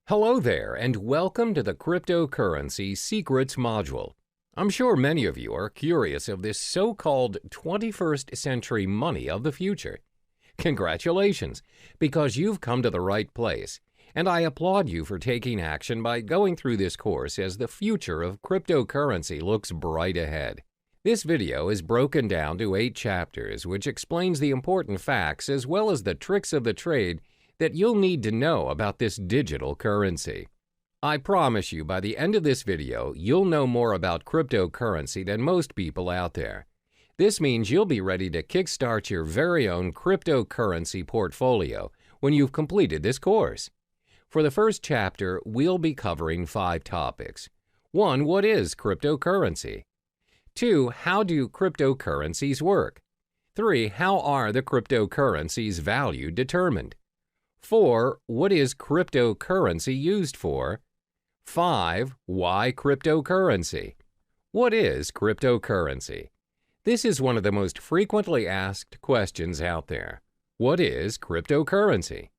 Hello there, and welcome to the Cryptocurrency Secrets module. I'm sure many of you are curious of this so-called 21st century money of the future. Congratulations, because you've come to the right place, and I applaud you for taking action by going through this course as the future of cryptocurrency looks bright ahead. This video is broken down to 8 chapters, which explains the important facts as well as the tricks of the trade that you'll need to know about this digital currency. I promise you by the end of this video, you'll know more about cryptocurrency than most people out there. This means you'll be ready to kickstart your very own cryptocurrency portfolio when you've completed this course. For the first chapter, we'll be covering 5 topics. 1. What is cryptocurrency? 2. How do cryptocurrencies work? 3. How are the cryptocurrency's value determined? 4. What is cryptocurrency used for? 5. Why cryptocurrency? What is cryptocurrency? This is one of the most frequently asked questions out there. What is cryptocurrency?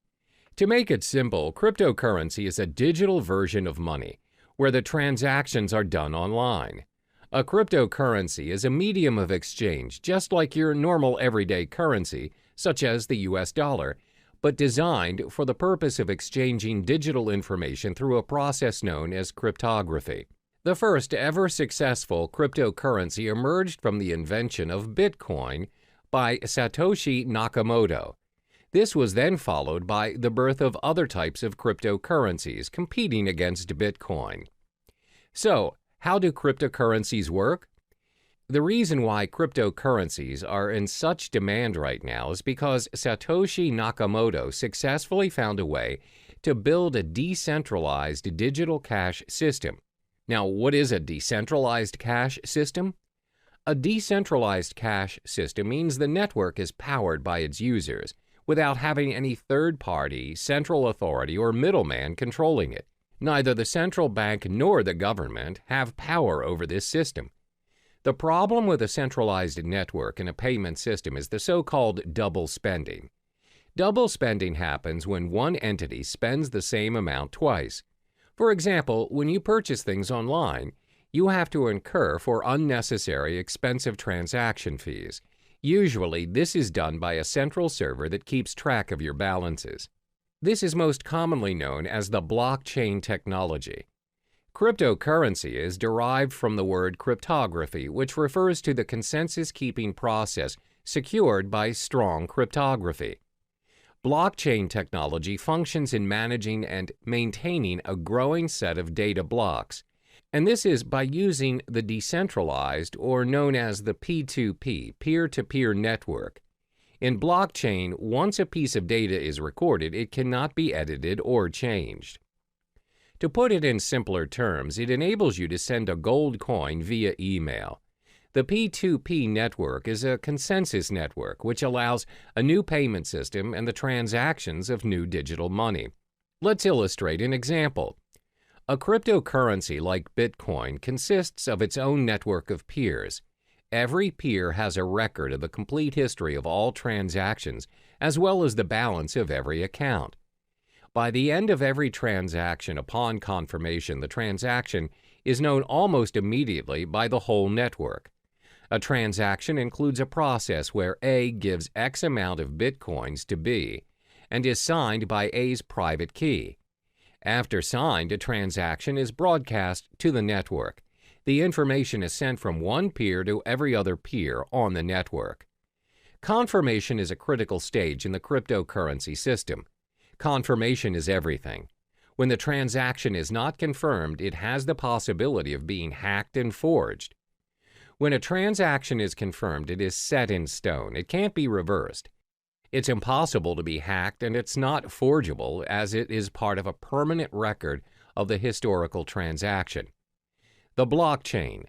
To make it simple, cryptocurrency is a digital version of money where the transactions are done online. A cryptocurrency is a medium of exchange just like your normal everyday currency, such as the US dollar, but designed for the purpose of exchanging digital information through a process known as cryptography. The first ever successful cryptocurrency emerged from the invention of Bitcoin by Satoshi Nakamoto. This was then followed by the birth of other types of cryptocurrencies competing against Bitcoin. So, how do cryptocurrencies work? The reason why cryptocurrencies are in such demand right now is because Satoshi Nakamoto successfully found a way to build a decentralized digital cash system. Now, what is a decentralized cash system? A decentralized cash system means the network is powered by its users without having any third-party, central authority, or middleman controlling it. Neither the central bank nor the government have power over this system. The problem with a centralized network in a payment system is the so-called double spending. Double spending happens when one entity spends the same amount twice. For example, when you purchase things online, you have to incur for unnecessary expensive transaction fees. Usually, this is done by a central server that keeps track of your balances. This is most commonly known as the blockchain technology. Cryptocurrency is derived from the word cryptography, which refers to the consensus-keeping process secured by strong cryptography. Blockchain technology functions in managing and maintaining a growing set of data blocks, and this is by using the decentralized, or known as the P2P, peer-to-peer network. In blockchain, once a piece of data is recorded, it cannot be edited or changed. To put it in simpler terms, it enables you to send a gold coin via email. The P2P network is a consensus network which allows a new payment system and the transactions of new digital money. Let's illustrate an example. A cryptocurrency like Bitcoin consists of its own network of peers. Every peer has a record of the complete history of all transactions as well as the balance of every account. By the end of every transaction upon confirmation, the transaction is known almost immediately by the whole network. A transaction includes a process where A gives X amount of Bitcoins to B and is signed by A's private key. After signed, a transaction is broadcast to the network. The information is sent from one peer to every other peer on the network. Confirmation is a critical stage in the cryptocurrency system. Confirmation is everything. When the transaction is not confirmed, it has the possibility of being hacked and forged. When a transaction is confirmed, it is set in stone. It can't be reversed. It's impossible to be hacked, and it's not forgeable as it is part of a permanent record of the historical transaction. The blockchain.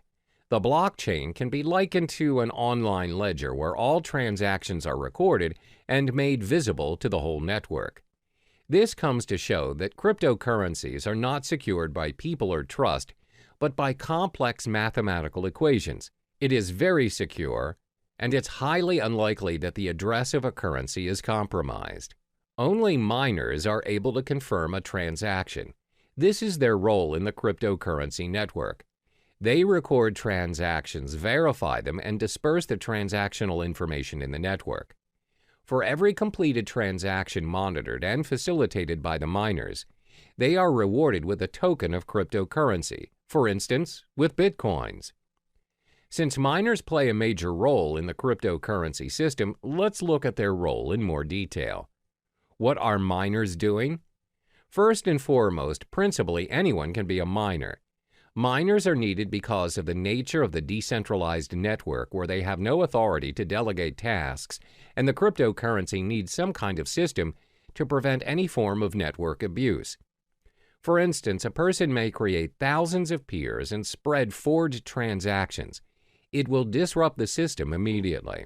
The blockchain can be likened to an online ledger where all transactions are recorded and made visible to the whole network. This comes to show that cryptocurrencies are not secured by people or trust, but by complex mathematical equations. It is very secure, and it's highly unlikely that the address of a currency is compromised. Only miners are able to confirm a transaction. This is their role in the cryptocurrency network. They record transactions, verify them, and disperse the transactional information in the network. For every completed transaction monitored and facilitated by the miners, they are rewarded with a token of cryptocurrency, for instance, with bitcoins. Since miners play a major role in the cryptocurrency system, let's look at their role in more detail. What are miners doing? First and foremost, principally anyone can be a miner. Miners are needed because of the nature of the decentralized network where they have no authority to delegate tasks, and the cryptocurrency needs some kind of system to prevent any form of network abuse. For instance, a person may create thousands of peers and spread forged transactions. It will disrupt the system immediately.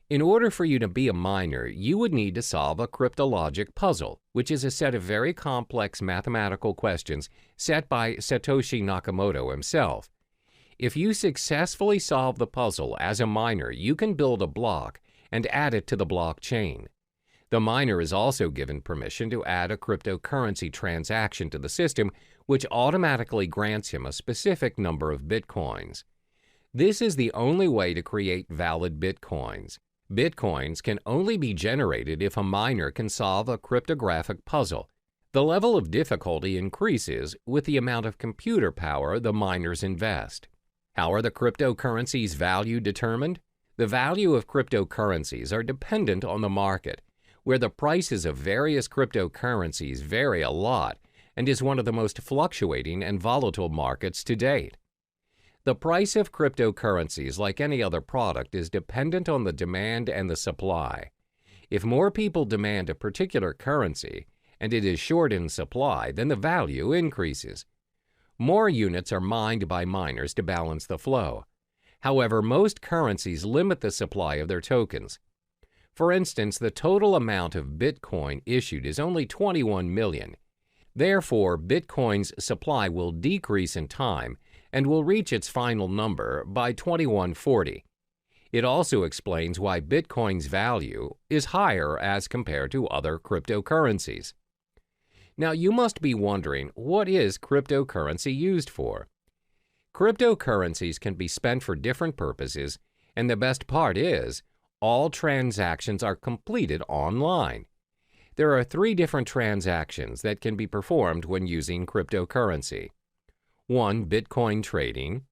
In order for you to be a miner, you would need to solve a cryptologic puzzle, which is a set of very complex mathematical questions set by Satoshi Nakamoto himself. If you successfully solve the puzzle as a miner, you can build a block and add it to the blockchain. The miner is also given permission to add a cryptocurrency transaction to the system, which automatically grants him a specific number of bitcoins. This is the only way to create valid bitcoins. Bitcoins can only be generated if a miner can solve a cryptographic puzzle. The level of difficulty increases with the amount of computer power the miners invest. How are the cryptocurrencies' value determined? The value of cryptocurrencies are dependent on the market, where the prices of various cryptocurrencies vary a lot and is one of the most fluctuating and volatile markets to date. The price of cryptocurrencies, like any other product, is dependent on the demand and the supply. If more people demand a particular currency and it is short in supply, then the value increases. More units are mined by miners to balance the flow. However, most currencies limit the supply of their tokens. For instance, the total amount of Bitcoin issued is only 21 million. Therefore, Bitcoin's supply will decrease in time and will reach its final number by 2140. It also explains why Bitcoin's value is higher as compared to other cryptocurrencies. Now, you must be wondering, what is cryptocurrency used for? Cryptocurrencies can be spent for different purposes, and the best part is, all transactions are completed online. There are 3 different transactions that can be performed when using cryptocurrency. 1. Bitcoin trading.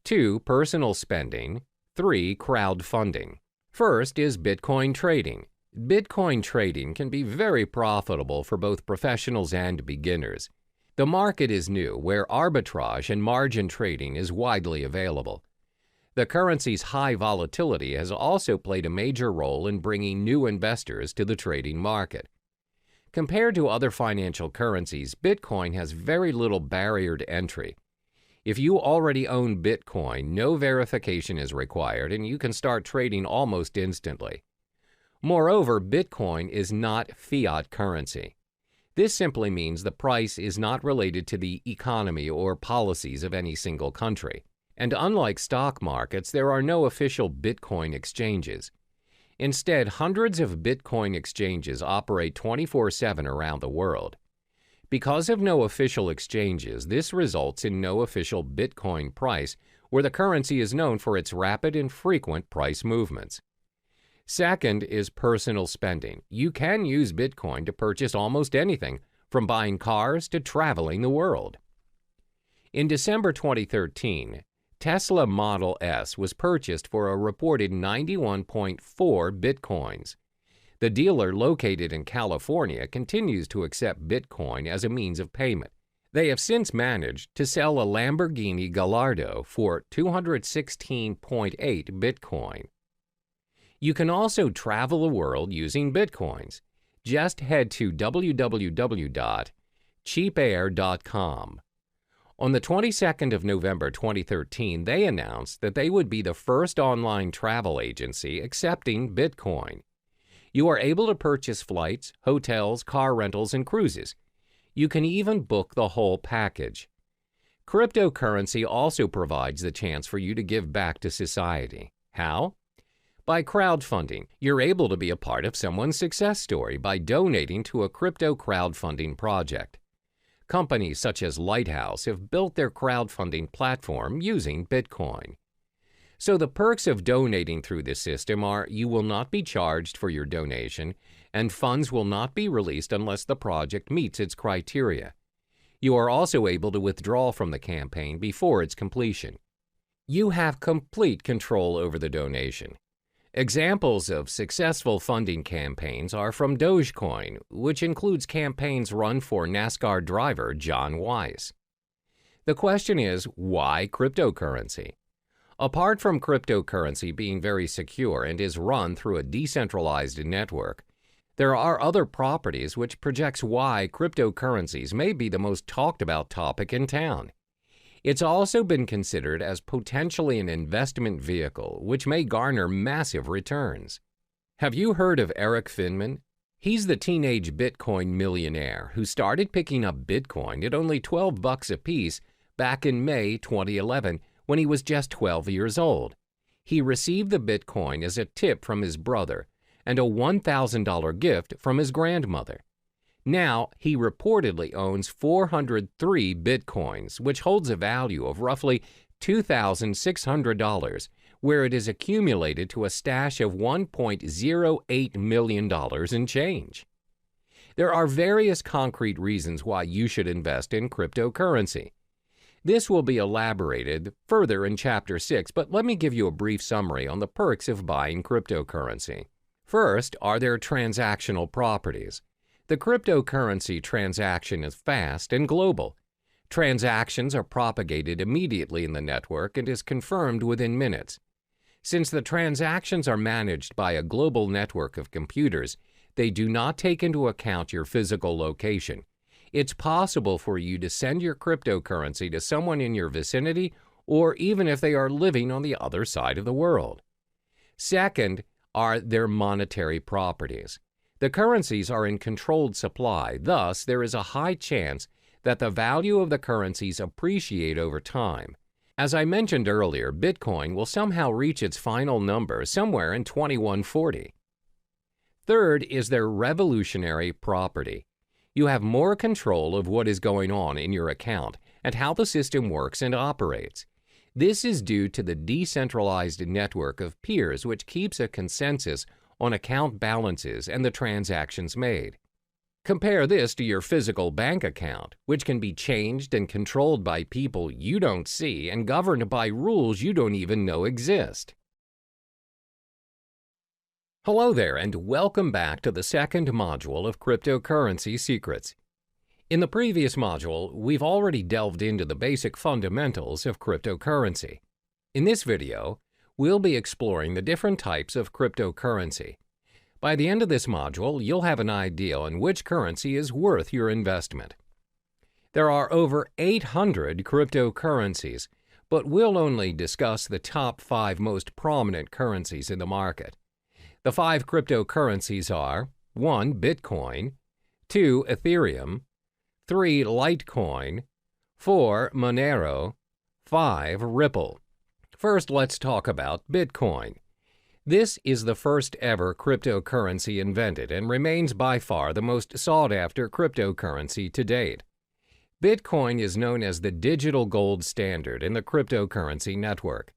2. Personal spending. 3. Crowdfunding. First is Bitcoin trading. Bitcoin trading can be very profitable for both professionals and beginners. The market is new, where arbitrage and margin trading is widely available. The currency's high volatility has also played a major role in bringing new investors to the trading market. Compared to other financial currencies, Bitcoin has very little barrier to entry. If you already own Bitcoin, no verification is required and you can start trading almost instantly. Moreover, Bitcoin is not fiat currency. This simply means the price is not related to the economy or policies of any single country. And unlike stock markets, there are no official Bitcoin exchanges. Instead, hundreds of Bitcoin exchanges operate 24/7 around the world. Because of no official exchanges, this results in no official Bitcoin price, where the currency is known for its rapid and frequent price movements. Second is personal spending. You can use Bitcoin to purchase almost anything, from buying cars to traveling the world. In December 2013, Tesla Model S was purchased for a reported 91.4 bitcoins. The dealer, located in California, continues to accept Bitcoin as a means of payment. They have since managed to sell a Lamborghini Gallardo for 216.8 Bitcoin. You can also travel the world using Bitcoins. Just head to www.cheapair.com. On the 22nd of November 2013, they announced that they would be the first online travel agency accepting Bitcoin. You are able to purchase flights, hotels, car rentals, and cruises. You can even book the whole package. Cryptocurrency also provides the chance for you to give back to society. How? By crowdfunding. You're able to be a part of someone's success story by donating to a crypto crowdfunding project. Companies such as Lighthouse have built their crowdfunding platform using Bitcoin. So the perks of donating through this system are you will not be charged for your donation, and funds will not be released unless the project meets its criteria. You are also able to withdraw from the campaign before its completion. You have complete control over the donation. Examples of successful funding campaigns are from Dogecoin, which includes campaigns run for NASCAR driver John Weiss. The question is, why cryptocurrency? Apart from cryptocurrency being very secure and is run through a decentralized network, there are other properties which projects why cryptocurrencies may be the most talked about topic in town. It's also been considered as potentially an investment vehicle which may garner massive returns. Have you heard of Eric Finman? He's the teenage Bitcoin millionaire who started picking up Bitcoin at only $12 a piece back in May 2011 when he was just 12 years old. He received the Bitcoin as a tip from his brother and a $1,000 gift from his grandmother. Now, he reportedly owns 403 Bitcoins, which holds a value of roughly $2,600, where it is accumulated to a stash of $1.08 million in change. There are various concrete reasons why you should invest in cryptocurrency. This will be elaborated further in Chapter 6, but let me give you a brief summary on the perks of buying cryptocurrency. First are their transactional properties. The cryptocurrency transaction is fast and global. Transactions are propagated immediately in the network and is confirmed within minutes. Since the transactions are managed by a global network of computers, they do not take into account your physical location. It's possible for you to send your cryptocurrency to someone in your vicinity or even if they are living on the other side of the world. Second are their monetary properties. The currencies are in controlled supply, thus there is a high chance that the value of the currencies appreciate over time. As I mentioned earlier, Bitcoin will somehow reach its final number somewhere in 2140. Third is their revolutionary property. You have more control of what is going on in your account and how the system works and operates. This is due to the decentralized network of peers which keeps a consensus on account balances and the transactions made. Compare this to your physical bank account, which can be changed and controlled by people you don't see and governed by rules you don't even know exist. Hello there, and welcome back to the second module of Cryptocurrency Secrets. In the previous module, we've already delved into the basic fundamentals of cryptocurrency. In this video, we'll be exploring the different types of cryptocurrency. By the end of this module, you'll have an idea on which currency is worth your investment. There are over 800 cryptocurrencies, but we'll only discuss the top 5 most prominent currencies in the market. The 5 cryptocurrencies are 1. Bitcoin, 2. Ethereum, 3. Litecoin, 4. Monero, 5. Ripple. First, let's talk about Bitcoin. This is the first ever cryptocurrency invented and remains by far the most sought-after cryptocurrency to date. Bitcoin is known as the digital gold standard in the cryptocurrency network.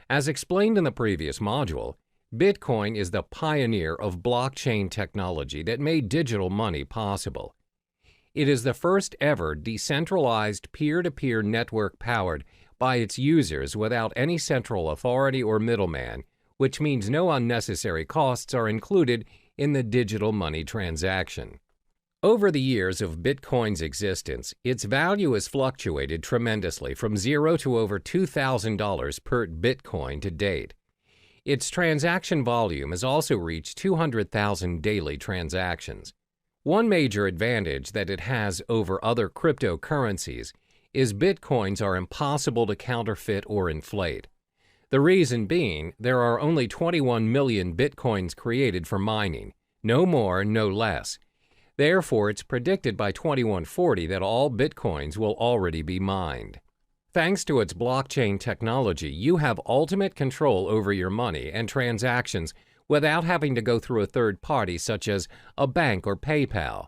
As explained in the previous module, Bitcoin is the pioneer of blockchain technology that made digital money possible. It is the first ever decentralized peer-to-peer network powered by its users without any central authority or middleman, which means no unnecessary costs are included in the digital money transaction. Over the years of Bitcoin's existence, its value has fluctuated tremendously from $0 to over $2,000 per Bitcoin to date. Its transaction volume has also reached 200,000 daily transactions. One major advantage that it has over other cryptocurrencies is Bitcoins are impossible to counterfeit or inflate. The reason being, there are only 21 million Bitcoins created for mining, no more, no less. Therefore, it's predicted by 2140 that all Bitcoins will already be mined. Thanks to its blockchain technology, you have ultimate control over your money and transactions without having to go through a third party such as a bank or PayPal.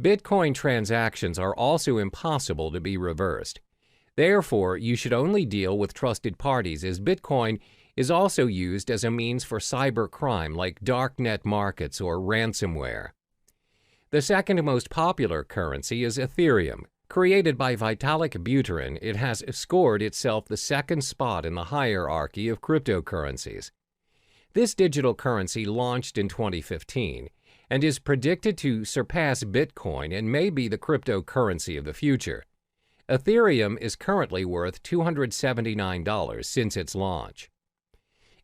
Bitcoin transactions are also impossible to be reversed. Therefore, you should only deal with trusted parties, as Bitcoin is also used as a means for cybercrime like darknet markets or ransomware. The second most popular currency is Ethereum. Created by Vitalik Buterin, it has scored itself the second spot in the hierarchy of cryptocurrencies. This digital currency launched in 2015 and is predicted to surpass Bitcoin and may be the cryptocurrency of the future. Ethereum is currently worth $279 since its launch.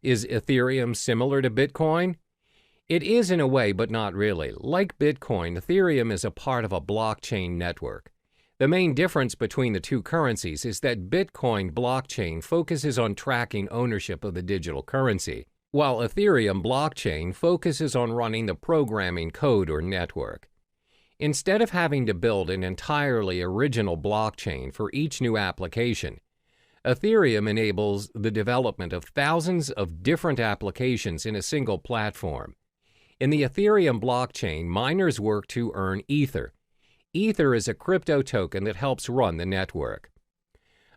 Is Ethereum similar to Bitcoin? It is in a way, but not really. Like Bitcoin, Ethereum is a part of a blockchain network. The main difference between the two currencies is that Bitcoin blockchain focuses on tracking ownership of the digital currency, while Ethereum blockchain focuses on running the programming code or network. Instead of having to build an entirely original blockchain for each new application, Ethereum enables the development of thousands of different applications in a single platform. In the Ethereum blockchain, miners work to earn Ether. Ether is a crypto token that helps run the network.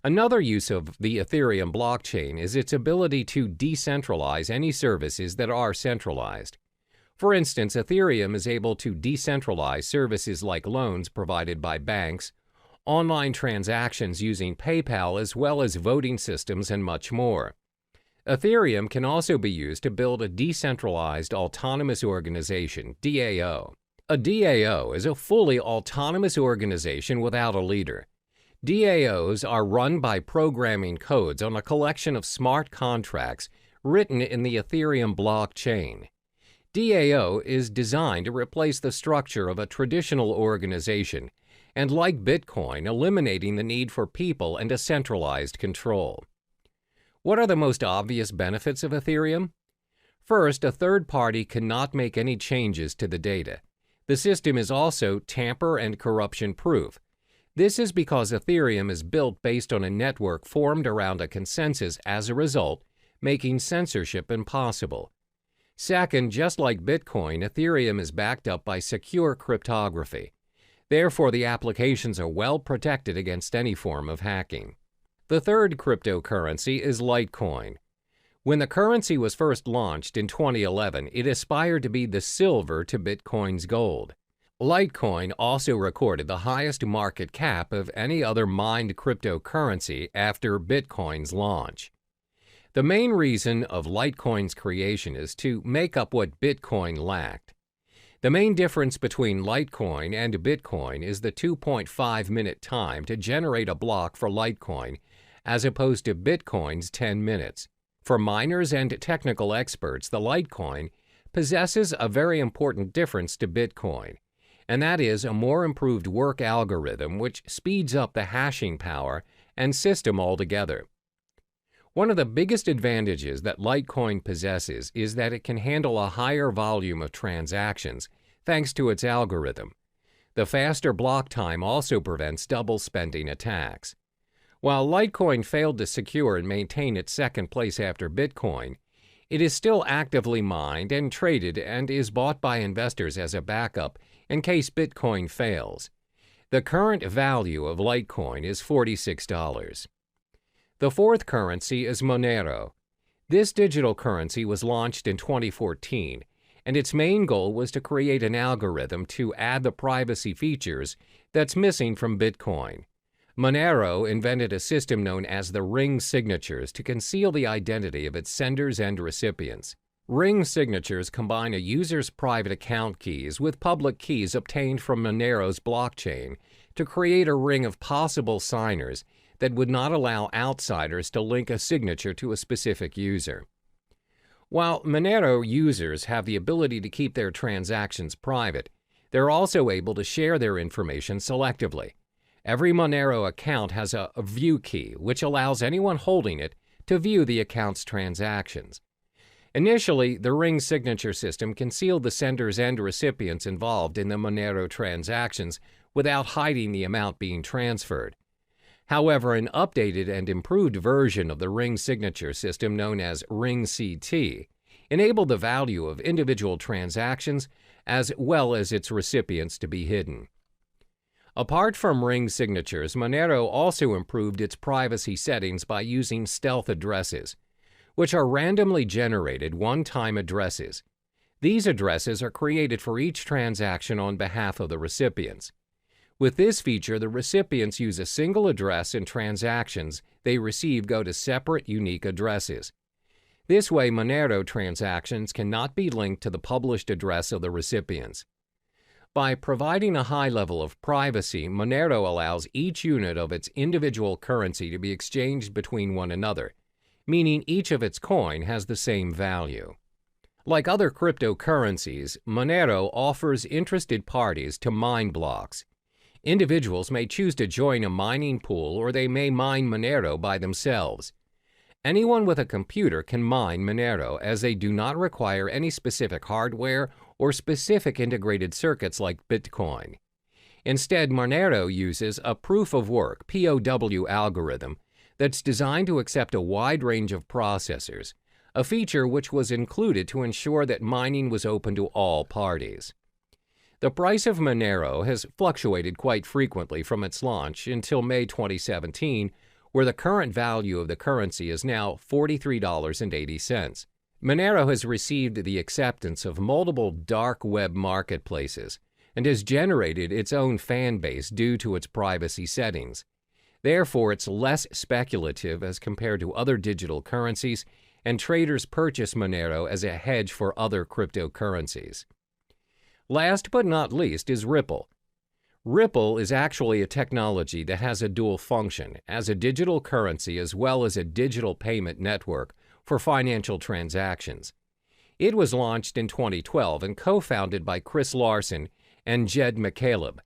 Another use of the Ethereum blockchain is its ability to decentralize any services that are centralized. For instance, Ethereum is able to decentralize services like loans provided by banks, online transactions using PayPal, as well as voting systems and much more. Ethereum can also be used to build a decentralized autonomous organization, DAO. A DAO is a fully autonomous organization without a leader. DAOs are run by programming codes on a collection of smart contracts written in the Ethereum blockchain. DAO is designed to replace the structure of a traditional organization and, like Bitcoin, eliminating the need for people and a centralized control. What are the most obvious benefits of Ethereum? First, a third party cannot make any changes to the data. The system is also tamper and corruption proof. This is because Ethereum is built based on a network formed around a consensus, as a result, making censorship impossible. Second, just like Bitcoin, Ethereum is backed up by secure cryptography. Therefore, the applications are well protected against any form of hacking. The third cryptocurrency is Litecoin. When the currency was first launched in 2011, it aspired to be the silver to Bitcoin's gold. Litecoin also recorded the highest market cap of any other mined cryptocurrency after Bitcoin's launch. The main reason of Litecoin's creation is to make up what Bitcoin lacked. The main difference between Litecoin and Bitcoin is the 2.5-minute time to generate a block for Litecoin, as opposed to Bitcoin's 10 minutes. For miners and technical experts, the Litecoin possesses a very important difference to Bitcoin, and that is a more improved work algorithm which speeds up the hashing power and system altogether. One of the biggest advantages that Litecoin possesses is that it can handle a higher volume of transactions thanks to its algorithm. The faster block time also prevents double spending attacks. While Litecoin failed to secure and maintain its second place after Bitcoin, it is still actively mined and traded and is bought by investors as a backup in case Bitcoin fails. The current value of Litecoin is $46. The fourth currency is Monero. This digital currency was launched in 2014, and its main goal was to create an algorithm to add the privacy features that's missing from Bitcoin. Monero invented a system known as the ring signatures to conceal the identity of its senders and recipients. Ring signatures combine a user's private account keys with public keys obtained from Monero's blockchain to create a ring of possible signers that would not allow outsiders to link a signature to a specific user. While Monero users have the ability to keep their transactions private, they're also able to share their information selectively. Every Monero account has a view key, which allows anyone holding it to view the account's transactions. Initially, the ring signature system concealed the senders and recipients involved in the Monero transactions without hiding the amount being transferred. However, an updated and improved version of the ring signature system, known as Ring CT, enabled the value of individual transactions as well as its recipients to be hidden. Apart from ring signatures, Monero also improved its privacy settings by using stealth addresses, which are randomly generated one-time addresses. These addresses are created for each transaction on behalf of the recipients. With this feature, the recipients use a single address and transactions they receive go to separate, unique addresses. This way, Monero transactions cannot be linked to the published address of the recipients. By providing a high level of privacy, Monero allows each unit of its individual currency to be exchanged between one another, meaning each of its coin has the same value. Like other cryptocurrencies, Monero offers interested parties to mine blocks. Individuals may choose to join a mining pool, or they may mine Monero by themselves. Anyone with a computer can mine Monero, as they do not require any specific hardware or specific integrated circuits like Bitcoin. Instead, Monero uses a proof-of-work (POW) algorithm that's designed to accept a wide range of processors, a feature which was included to ensure that mining was open to all parties. The price of Monero has fluctuated quite frequently from its launch until May 2017, where the current value of the currency is now $43.80. Monero has received the acceptance of multiple dark web marketplaces and has generated its own fan base due to its privacy settings. Therefore, it's less speculative as compared to other digital currencies, and traders purchase Monero as a hedge for other cryptocurrencies. Last but not least is Ripple. Ripple is actually a technology that has a dual function as a digital currency as well as a digital payment network for financial transactions. It was launched in 2012 and co-founded by Chris Larsen and Jed McCaleb.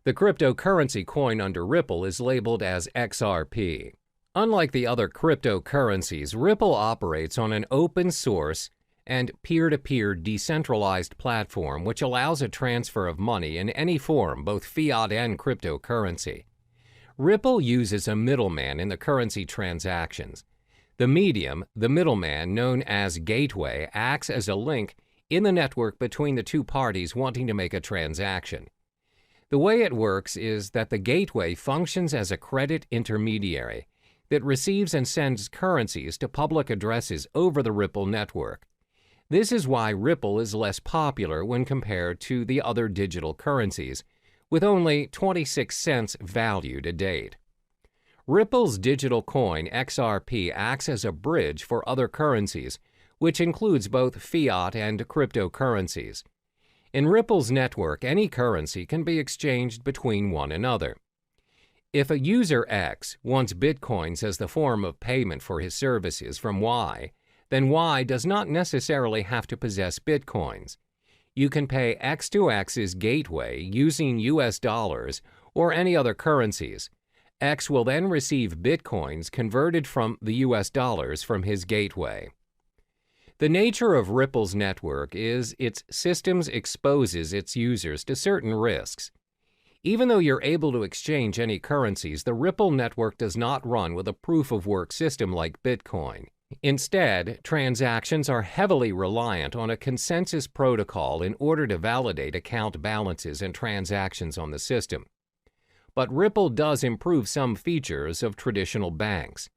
The cryptocurrency coin under Ripple is labeled as XRP. Unlike the other cryptocurrencies, Ripple operates on an open source and peer-to-peer decentralized platform which allows a transfer of money in any form, both fiat and cryptocurrency. Ripple uses a middleman in the currency transactions. The medium, the middleman known as gateway, acts as a link in the network between the two parties wanting to make a transaction. The way it works is that the gateway functions as a credit intermediary that receives and sends currencies to public addresses over the Ripple network. This is why Ripple is less popular when compared to the other digital currencies, with only 26 cents value to date. Ripple's digital coin XRP acts as a bridge for other currencies, which includes both fiat and cryptocurrencies. In Ripple's network, any currency can be exchanged between one another. If a user X wants Bitcoins as the form of payment for his services from Y, then Y does not necessarily have to possess Bitcoins. You can pay X to X's gateway using US dollars or any other currencies. X will then receive Bitcoins converted from the US dollars from his gateway. The nature of Ripple's network is its systems exposes its users to certain risks. Even though you're able to exchange any currencies, the Ripple network does not run with a proof-of-work system like Bitcoin. Instead, transactions are heavily reliant on a consensus protocol in order to validate account balances and transactions on the system. But Ripple does improve some features of traditional banks.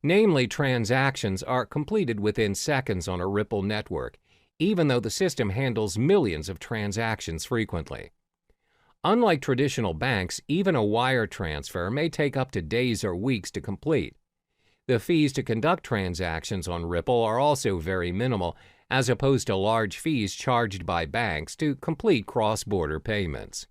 Namely, transactions are completed within seconds on a Ripple network, even though the system handles millions of transactions frequently. Unlike traditional banks, even a wire transfer may take up to days or weeks to complete. The fees to conduct transactions on Ripple are also very minimal, as opposed to large fees charged by banks to complete cross-border payments.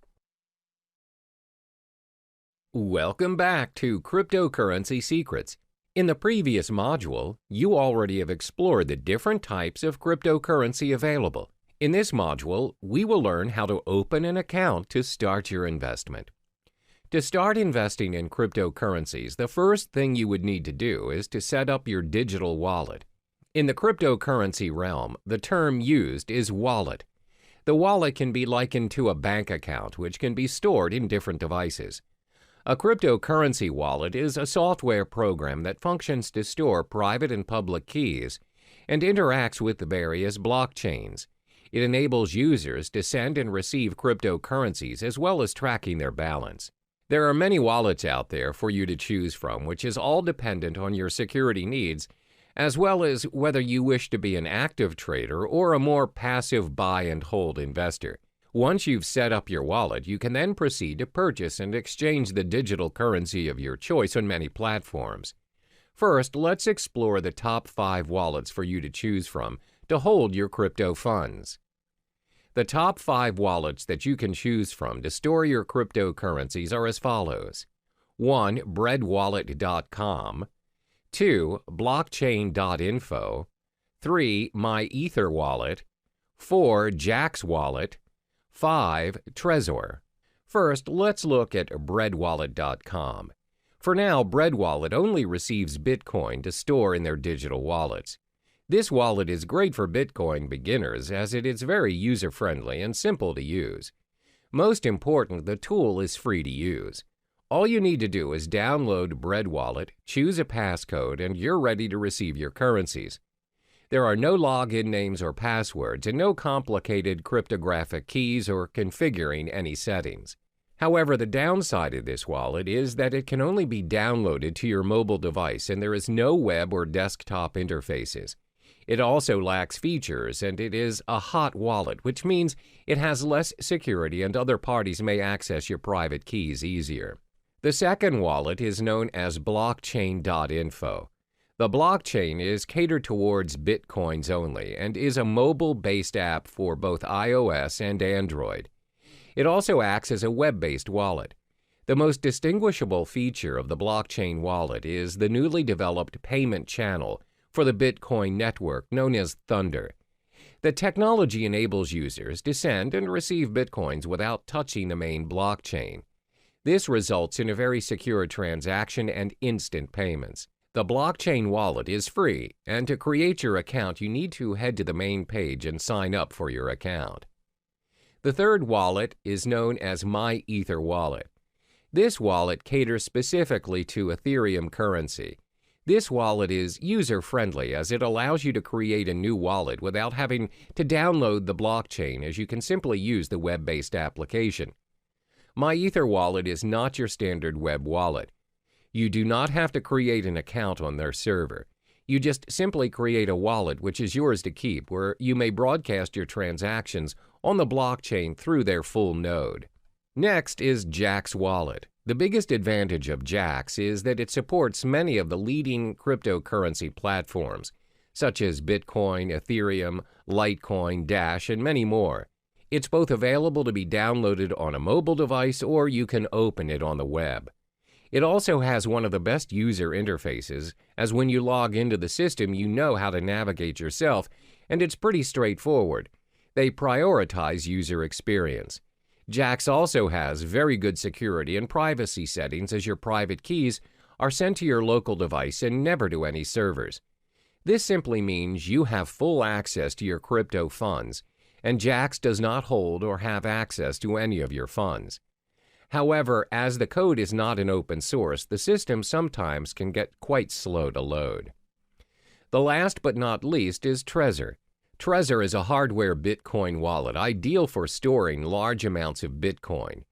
Welcome back to Cryptocurrency Secrets. In the previous module, you already have explored the different types of cryptocurrency available. In this module, we will learn how to open an account to start your investment. To start investing in cryptocurrencies, the first thing you would need to do is to set up your digital wallet. In the cryptocurrency realm, the term used is wallet. The wallet can be likened to a bank account, which can be stored in different devices. A cryptocurrency wallet is a software program that functions to store private and public keys and interacts with the various blockchains. It enables users to send and receive cryptocurrencies as well as tracking their balance. There are many wallets out there for you to choose from, which is all dependent on your security needs, as well as whether you wish to be an active trader or a more passive buy and hold investor. Once you've set up your wallet, you can then proceed to purchase and exchange the digital currency of your choice on many platforms. First, let's explore the top 5 wallets for you to choose from to hold your crypto funds. The top 5 wallets that you can choose from to store your cryptocurrencies are as follows. 1. breadwallet.com, 2. blockchain.info, 3. MyEtherWallet, 4. Jaxx Wallet, 5. Trezor. First, let's look at breadwallet.com. For now, BreadWallet only receives Bitcoin to store in their digital wallets. This wallet is great for Bitcoin beginners as it is very user-friendly and simple to use. Most important, the tool is free to use. All you need to do is download BreadWallet, choose a passcode, and you're ready to receive your currencies. There are no login names or passwords and no complicated cryptographic keys or configuring any settings. However, the downside of this wallet is that it can only be downloaded to your mobile device and there is no web or desktop interfaces. It also lacks features and it is a hot wallet, which means it has less security and other parties may access your private keys easier. The second wallet is known as blockchain.info. The blockchain is catered towards Bitcoins only and is a mobile-based app for both iOS and Android. It also acts as a web-based wallet. The most distinguishable feature of the blockchain wallet is the newly developed payment channel for the Bitcoin network known as Thunder. The technology enables users to send and receive Bitcoins without touching the main blockchain. This results in a very secure transaction and instant payments. The blockchain wallet is free, and to create your account, you need to head to the main page and sign up for your account. The third wallet is known as MyEtherWallet. This wallet caters specifically to Ethereum currency. This wallet is user-friendly as it allows you to create a new wallet without having to download the blockchain, as you can simply use the web-based application. MyEtherWallet is not your standard web wallet. You do not have to create an account on their server. You just simply create a wallet which is yours to keep, where you may broadcast your transactions on the blockchain through their full node. Next is Jaxx Wallet. The biggest advantage of Jaxx is that it supports many of the leading cryptocurrency platforms, such as Bitcoin, Ethereum, Litecoin, Dash, and many more. It's both available to be downloaded on a mobile device or you can open it on the web. It also has one of the best user interfaces, as when you log into the system you know how to navigate yourself, and it's pretty straightforward. They prioritize user experience. Jaxx also has very good security and privacy settings, as your private keys are sent to your local device and never to any servers. This simply means you have full access to your crypto funds, and Jaxx does not hold or have access to any of your funds. However, as the code is not an open source, the system sometimes can get quite slow to load. The last but not least is Trezor. Trezor is a hardware Bitcoin wallet ideal for storing large amounts of Bitcoin.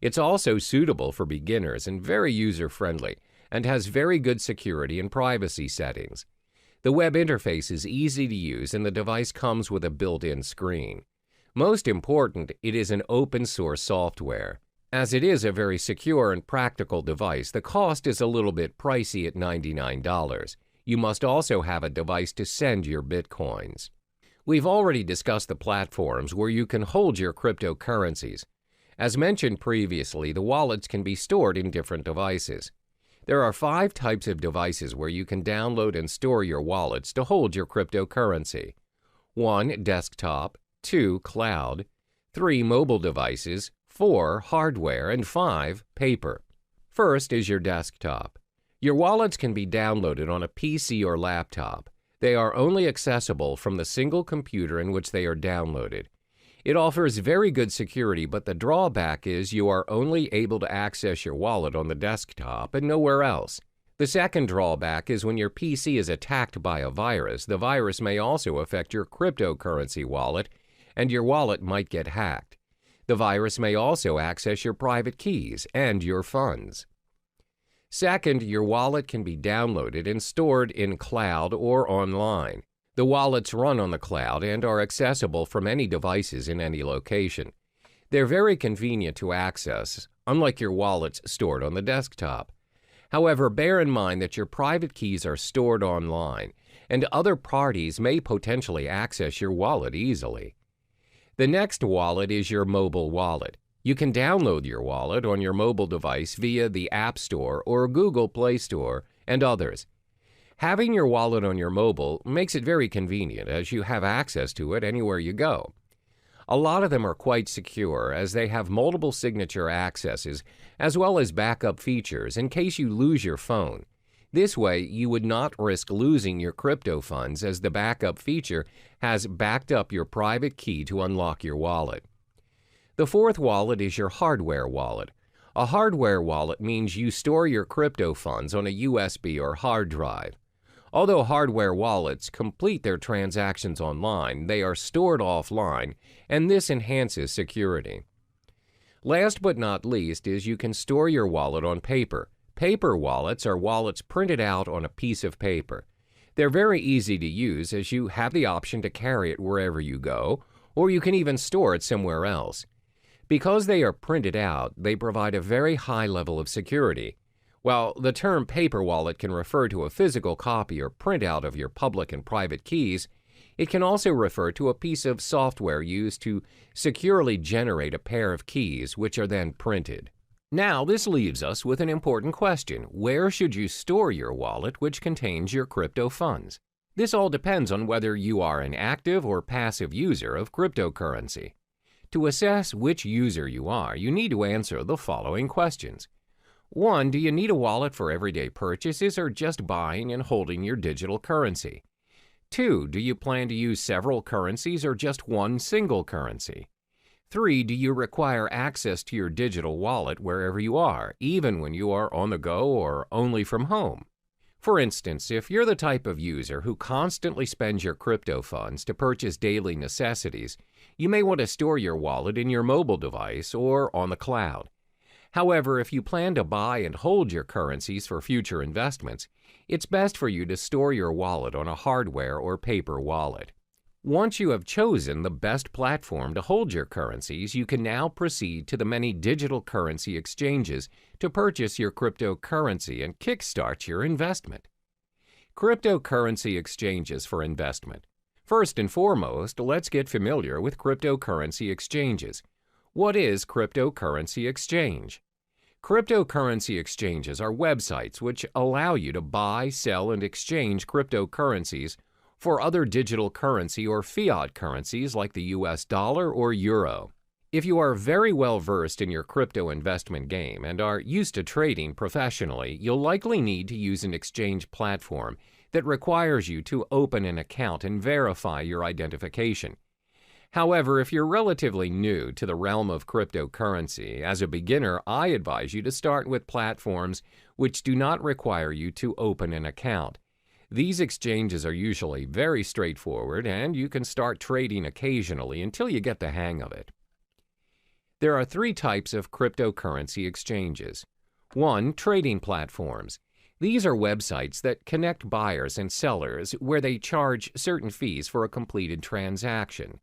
It's also suitable for beginners and very user-friendly, and has very good security and privacy settings. The web interface is easy to use and the device comes with a built-in screen. Most important, it is an open-source software. As it is a very secure and practical device, the cost is a little bit pricey at $99. You must also have a device to send your Bitcoins. We've already discussed the platforms where you can hold your cryptocurrencies. As mentioned previously, the wallets can be stored in different devices. There are 5 types of devices where you can download and store your wallets to hold your cryptocurrency. 1. Desktop, 2. Cloud, 3. Mobile devices, 4. Hardware, and 5. Paper. First is your desktop. Your wallets can be downloaded on a PC or laptop. They are only accessible from the single computer in which they are downloaded. It offers very good security, but the drawback is you are only able to access your wallet on the desktop and nowhere else. The second drawback is when your PC is attacked by a virus, the virus may also affect your cryptocurrency wallet, and your wallet might get hacked. The virus may also access your private keys and your funds. Second, your wallet can be downloaded and stored in cloud or online. The wallets run on the cloud and are accessible from any devices in any location. They're very convenient to access, unlike your wallets stored on the desktop. However, bear in mind that your private keys are stored online, and other parties may potentially access your wallet easily. The next wallet is your mobile wallet. You can download your wallet on your mobile device via the App Store or Google Play Store and others. Having your wallet on your mobile makes it very convenient as you have access to it anywhere you go. A lot of them are quite secure as they have multiple signature accesses as well as backup features in case you lose your phone. This way, you would not risk losing your crypto funds as the backup feature has backed up your private key to unlock your wallet. The fourth wallet is your hardware wallet. A hardware wallet means you store your crypto funds on a USB or hard drive. Although hardware wallets complete their transactions online, they are stored offline, and this enhances security. Last but not least is you can store your wallet on paper. Paper wallets are wallets printed out on a piece of paper. They're very easy to use as you have the option to carry it wherever you go, or you can even store it somewhere else. Because they are printed out, they provide a very high level of security. While the term paper wallet can refer to a physical copy or printout of your public and private keys, it can also refer to a piece of software used to securely generate a pair of keys, which are then printed. Now, this leaves us with an important question. Where should you store your wallet which contains your crypto funds? This all depends on whether you are an active or passive user of cryptocurrency. To assess which user you are, you need to answer the following questions. 1. Do you need a wallet for everyday purchases or just buying and holding your digital currency? 2. Do you plan to use several currencies or just one single currency? 3. Do you require access to your digital wallet wherever you are, even when you are on the go or only from home? For instance, if you're the type of user who constantly spends your crypto funds to purchase daily necessities, you may want to store your wallet in your mobile device or on the cloud. However, if you plan to buy and hold your currencies for future investments, it's best for you to store your wallet on a hardware or paper wallet. Once you have chosen the best platform to hold your currencies, you can now proceed to the many digital currency exchanges to purchase your cryptocurrency and kickstart your investment. Cryptocurrency exchanges for investment. First and foremost, let's get familiar with cryptocurrency exchanges. What is cryptocurrency exchange? Cryptocurrency exchanges are websites which allow you to buy, sell, and exchange cryptocurrencies for other digital currency or fiat currencies like the US dollar or euro. If you are very well versed in your crypto investment game and are used to trading professionally, you'll likely need to use an exchange platform that requires you to open an account and verify your identification. However, if you're relatively new to the realm of cryptocurrency, as a beginner, I advise you to start with platforms which do not require you to open an account. These exchanges are usually very straightforward, and you can start trading occasionally until you get the hang of it. There are 3 types of cryptocurrency exchanges. 1. Trading platforms. These are websites that connect buyers and sellers where they charge certain fees for a completed transaction.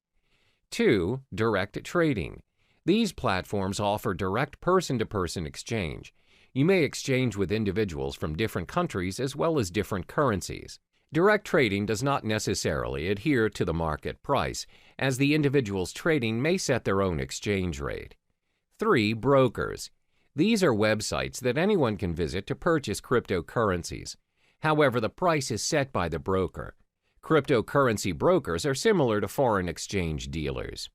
2. Direct trading. These platforms offer direct person-to-person exchange. You may exchange with individuals from different countries as well as different currencies. Direct trading does not necessarily adhere to the market price, as the individuals trading may set their own exchange rate. 3. Brokers. These are websites that anyone can visit to purchase cryptocurrencies. However, the price is set by the broker. Cryptocurrency brokers are similar to foreign exchange dealers.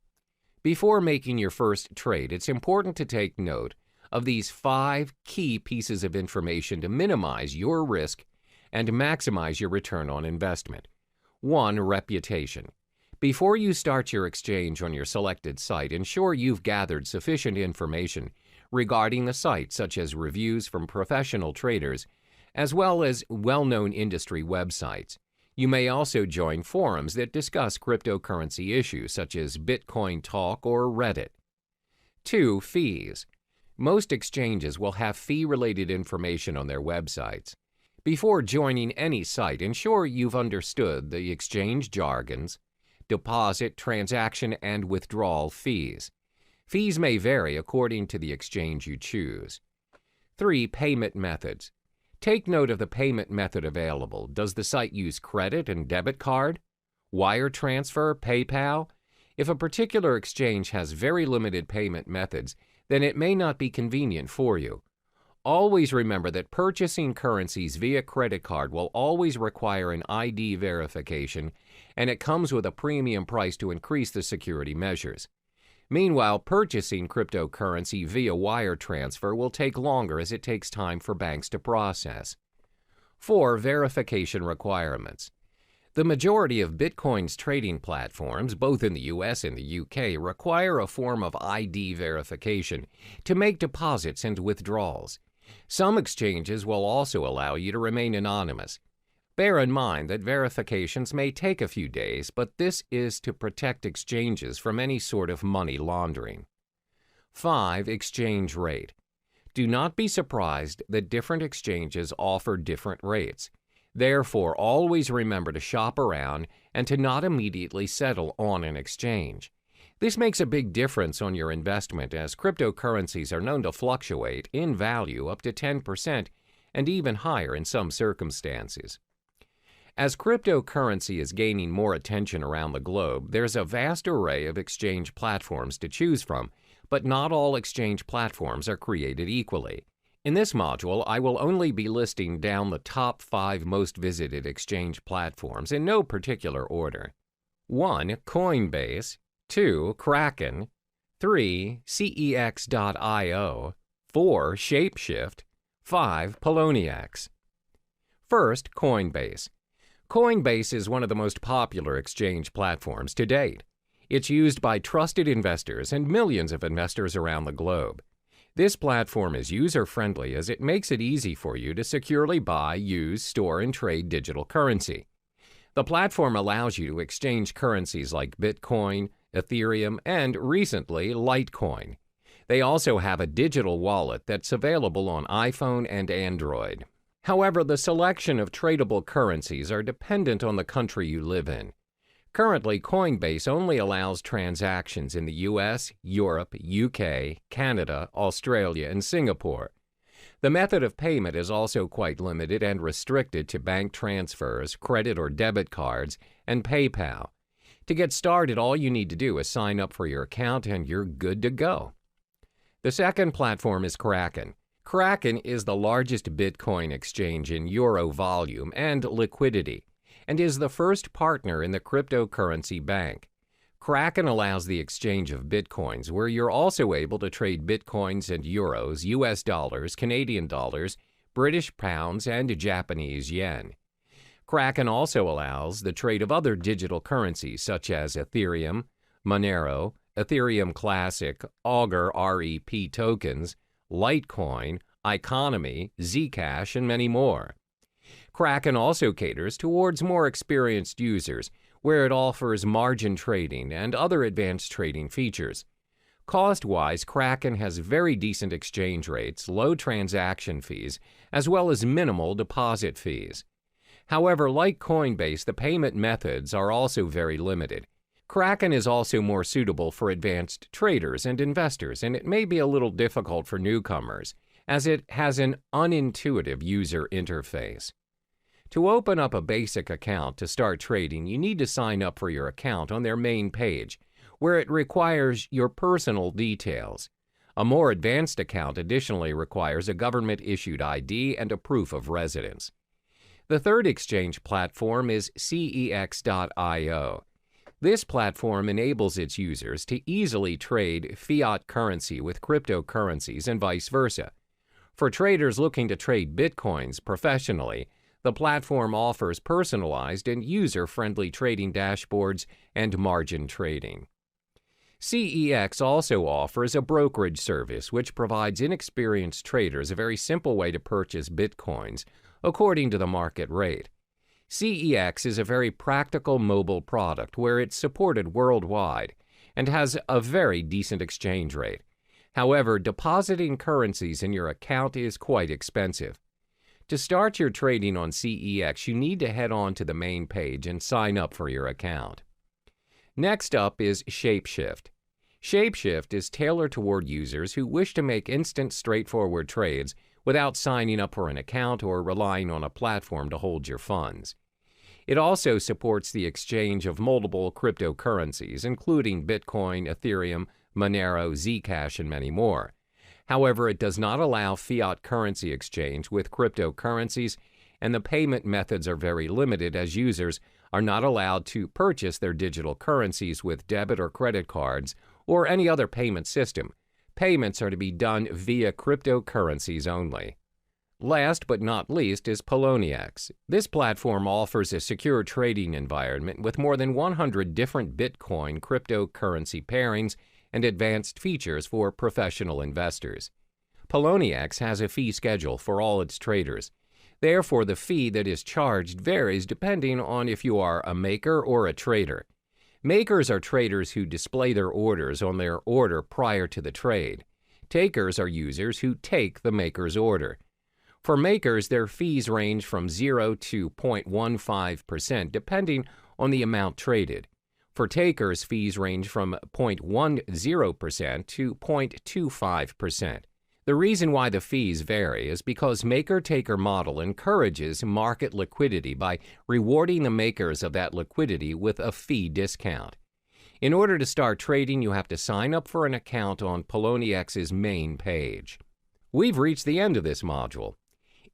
Before making your first trade, it's important to take note of these 5 key pieces of information to minimize your risk and maximize your return on investment. 1. Reputation. Before you start your exchange on your selected site, ensure you've gathered sufficient information regarding the site, such as reviews from professional traders, as well as well-known industry websites. You may also join forums that discuss cryptocurrency issues such as Bitcoin Talk or Reddit. 2. Fees. Most exchanges will have fee-related information on their websites. Before joining any site, ensure you've understood the exchange jargons, deposit, transaction, and withdrawal fees. Fees may vary according to the exchange you choose. 3. Payment methods. Take note of the payment method available. Does the site use credit and debit card, wire transfer, PayPal? If a particular exchange has very limited payment methods, then it may not be convenient for you. Always remember that purchasing currencies via credit card will always require an ID verification, and it comes with a premium price to increase the security measures. Meanwhile, purchasing cryptocurrency via wire transfer will take longer as it takes time for banks to process. 4. Verification requirements. The majority of Bitcoin's trading platforms, both in the US and the UK, require a form of ID verification to make deposits and withdrawals. Some exchanges will also allow you to remain anonymous. Bear in mind that verifications may take a few days, but this is to protect exchanges from any sort of money laundering. 5. Exchange rate. Do not be surprised that different exchanges offer different rates. Therefore, always remember to shop around and to not immediately settle on an exchange. This makes a big difference on your investment, as cryptocurrencies are known to fluctuate in value up to 10% and even higher in some circumstances. As cryptocurrency is gaining more attention around the globe, there's a vast array of exchange platforms to choose from, but not all exchange platforms are created equally. In this module, I will only be listing down the top 5 most visited exchange platforms in no particular order. 1. Coinbase. 2. Kraken. 3. CEX.io. 4. Shapeshift. 5. Poloniex. First, Coinbase. Coinbase is one of the most popular exchange platforms to date. It's used by trusted investors and millions of investors around the globe. This platform is user-friendly as it makes it easy for you to securely buy, use, store, and trade digital currency. The platform allows you to exchange currencies like Bitcoin, Ethereum, and recently, Litecoin. They also have a digital wallet that's available on iPhone and Android. However, the selection of tradable currencies are dependent on the country you live in. Currently, Coinbase only allows transactions in the US, Europe, UK, Canada, Australia, and Singapore. The method of payment is also quite limited and restricted to bank transfers, credit or debit cards, and PayPal. To get started, all you need to do is sign up for your account and you're good to go. The second platform is Kraken. Kraken is the largest Bitcoin exchange in euro volume and liquidity, and is the first partner in the cryptocurrency bank. Kraken allows the exchange of Bitcoins, where you're also able to trade Bitcoins and euros, US dollars, Canadian dollars, British pounds, and Japanese yen. Kraken also allows the trade of other digital currencies such as Ethereum, Monero, Ethereum Classic, Augur REP tokens, Litecoin, Economy, Zcash, and many more. Kraken also caters towards more experienced users, where it offers margin trading and other advanced trading features. Cost-wise, Kraken has very decent exchange rates, low transaction fees, as well as minimal deposit fees. However, like Coinbase, the payment methods are also very limited. Kraken is also more suitable for advanced traders and investors, and it may be a little difficult for newcomers, as it has an unintuitive user interface. To open up a basic account to start trading, you need to sign up for your account on their main page, where it requires your personal details. A more advanced account additionally requires a government-issued ID and a proof of residence. The third exchange platform is CEX.io. This platform enables its users to easily trade fiat currency with cryptocurrencies and vice versa. For traders looking to trade Bitcoins professionally, the platform offers personalized and user-friendly trading dashboards and margin trading. CEX also offers a brokerage service which provides inexperienced traders a very simple way to purchase Bitcoins according to the market rate. CEX is a very practical mobile product where it's supported worldwide and has a very decent exchange rate. However, depositing currencies in your account is quite expensive. To start your trading on CEX, you need to head on to the main page and sign up for your account. Next up is Shapeshift. Shapeshift is tailored toward users who wish to make instant, straightforward trades without signing up for an account or relying on a platform to hold your funds. It also supports the exchange of multiple cryptocurrencies, including Bitcoin, Ethereum, Monero, Zcash, and many more. However, it does not allow fiat currency exchange with cryptocurrencies, and the payment methods are very limited as users are not allowed to purchase their digital currencies with debit or credit cards or any other payment system. Payments are to be done via cryptocurrencies only. Last but not least is Poloniex. This platform offers a secure trading environment with more than 100 different Bitcoin cryptocurrency pairings and advanced features for professional investors. Poloniex has a fee schedule for all its traders. Therefore, the fee that is charged varies depending on if you are a maker or a trader. Makers are traders who display their orders on their order prior to the trade. Takers are users who take the maker's order. For makers, their fees range from 0 to 0.15% depending on the amount traded. For takers, fees range from 0.10% to 0.25%. The reason why the fees vary is because maker-taker model encourages market liquidity by rewarding the makers of that liquidity with a fee discount. In order to start trading, you have to sign up for an account on PolonieX's main page. We've reached the end of this module.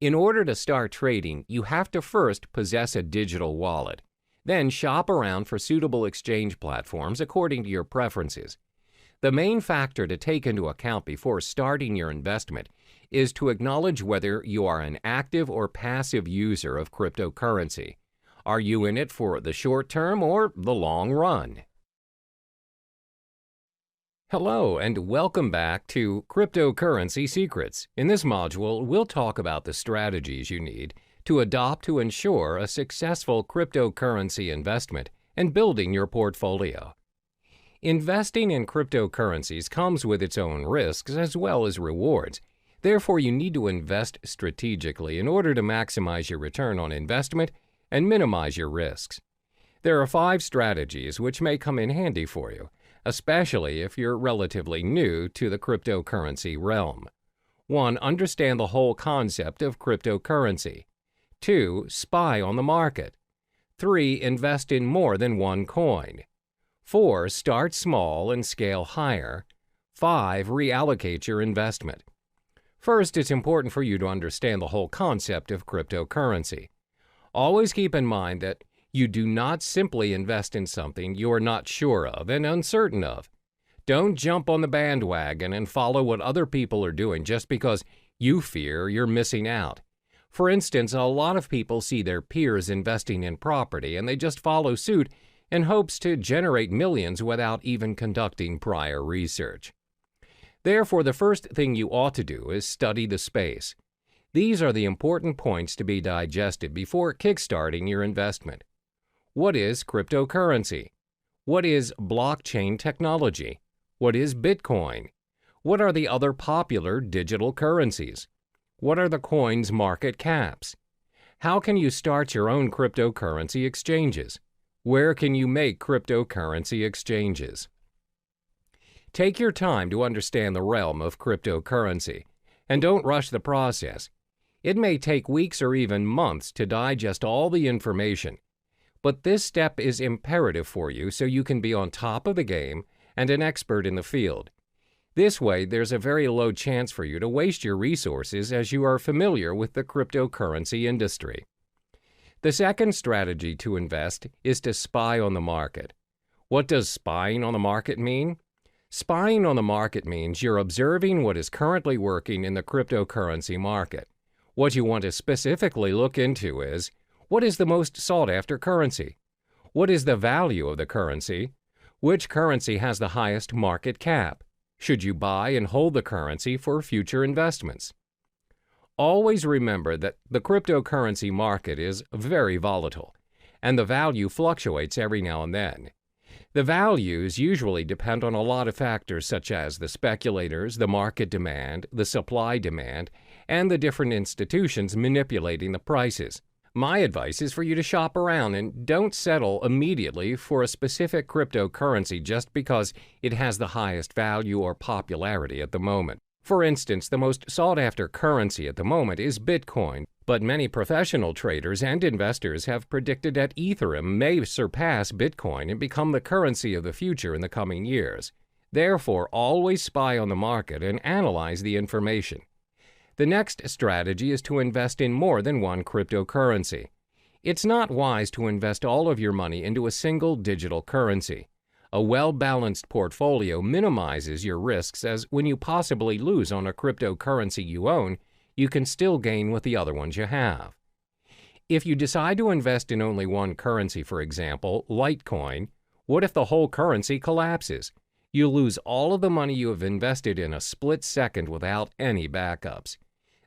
In order to start trading, you have to first possess a digital wallet. Then shop around for suitable exchange platforms according to your preferences. The main factor to take into account before starting your investment is to acknowledge whether you are an active or passive user of cryptocurrency. Are you in it for the short term or the long run? Hello and welcome back to Cryptocurrency Secrets. In this module, we'll talk about the strategies you need to adopt to ensure a successful cryptocurrency investment and building your portfolio. Investing in cryptocurrencies comes with its own risks as well as rewards. Therefore, you need to invest strategically in order to maximize your return on investment and minimize your risks. There are 5 strategies which may come in handy for you, especially if you're relatively new to the cryptocurrency realm. 1. Understand the whole concept of cryptocurrency. 2. Spy on the market. 3. Invest in more than one coin. 4. Start small and scale higher. 5. Reallocate your investment. First, it's important for you to understand the whole concept of cryptocurrency. Always keep in mind that you do not simply invest in something you are not sure of and uncertain of. Don't jump on the bandwagon and follow what other people are doing just because you fear you're missing out. For instance, a lot of people see their peers investing in property and they just follow suit in hopes to generate millions without even conducting prior research. Therefore, the first thing you ought to do is study the space. These are the important points to be digested before kickstarting your investment. What is cryptocurrency? What is blockchain technology? What is Bitcoin? What are the other popular digital currencies? What are the coins' market caps? How can you start your own cryptocurrency exchanges? Where can you make cryptocurrency exchanges? Take your time to understand the realm of cryptocurrency, and don't rush the process. It may take weeks or even months to digest all the information, but this step is imperative for you so you can be on top of the game and an expert in the field. This way, there's a very low chance for you to waste your resources as you are familiar with the cryptocurrency industry. The second strategy to invest is to spy on the market. What does spying on the market mean? Spying on the market means you're observing what is currently working in the cryptocurrency market. What you want to specifically look into is, what is the most sought-after currency? What is the value of the currency? Which currency has the highest market cap? Should you buy and hold the currency for future investments? Always remember that the cryptocurrency market is very volatile, and the value fluctuates every now and then. The values usually depend on a lot of factors such as the speculators, the market demand, the supply demand, and the different institutions manipulating the prices. My advice is for you to shop around and don't settle immediately for a specific cryptocurrency just because it has the highest value or popularity at the moment. For instance, the most sought-after currency at the moment is Bitcoin, but many professional traders and investors have predicted that Ethereum may surpass Bitcoin and become the currency of the future in the coming years. Therefore, always spy on the market and analyze the information. The next strategy is to invest in more than one cryptocurrency. It's not wise to invest all of your money into a single digital currency. A well-balanced portfolio minimizes your risks, as when you possibly lose on a cryptocurrency you own, you can still gain with the other ones you have. If you decide to invest in only one currency, for example, Litecoin, what if the whole currency collapses? You lose all of the money you have invested in a split second without any backups.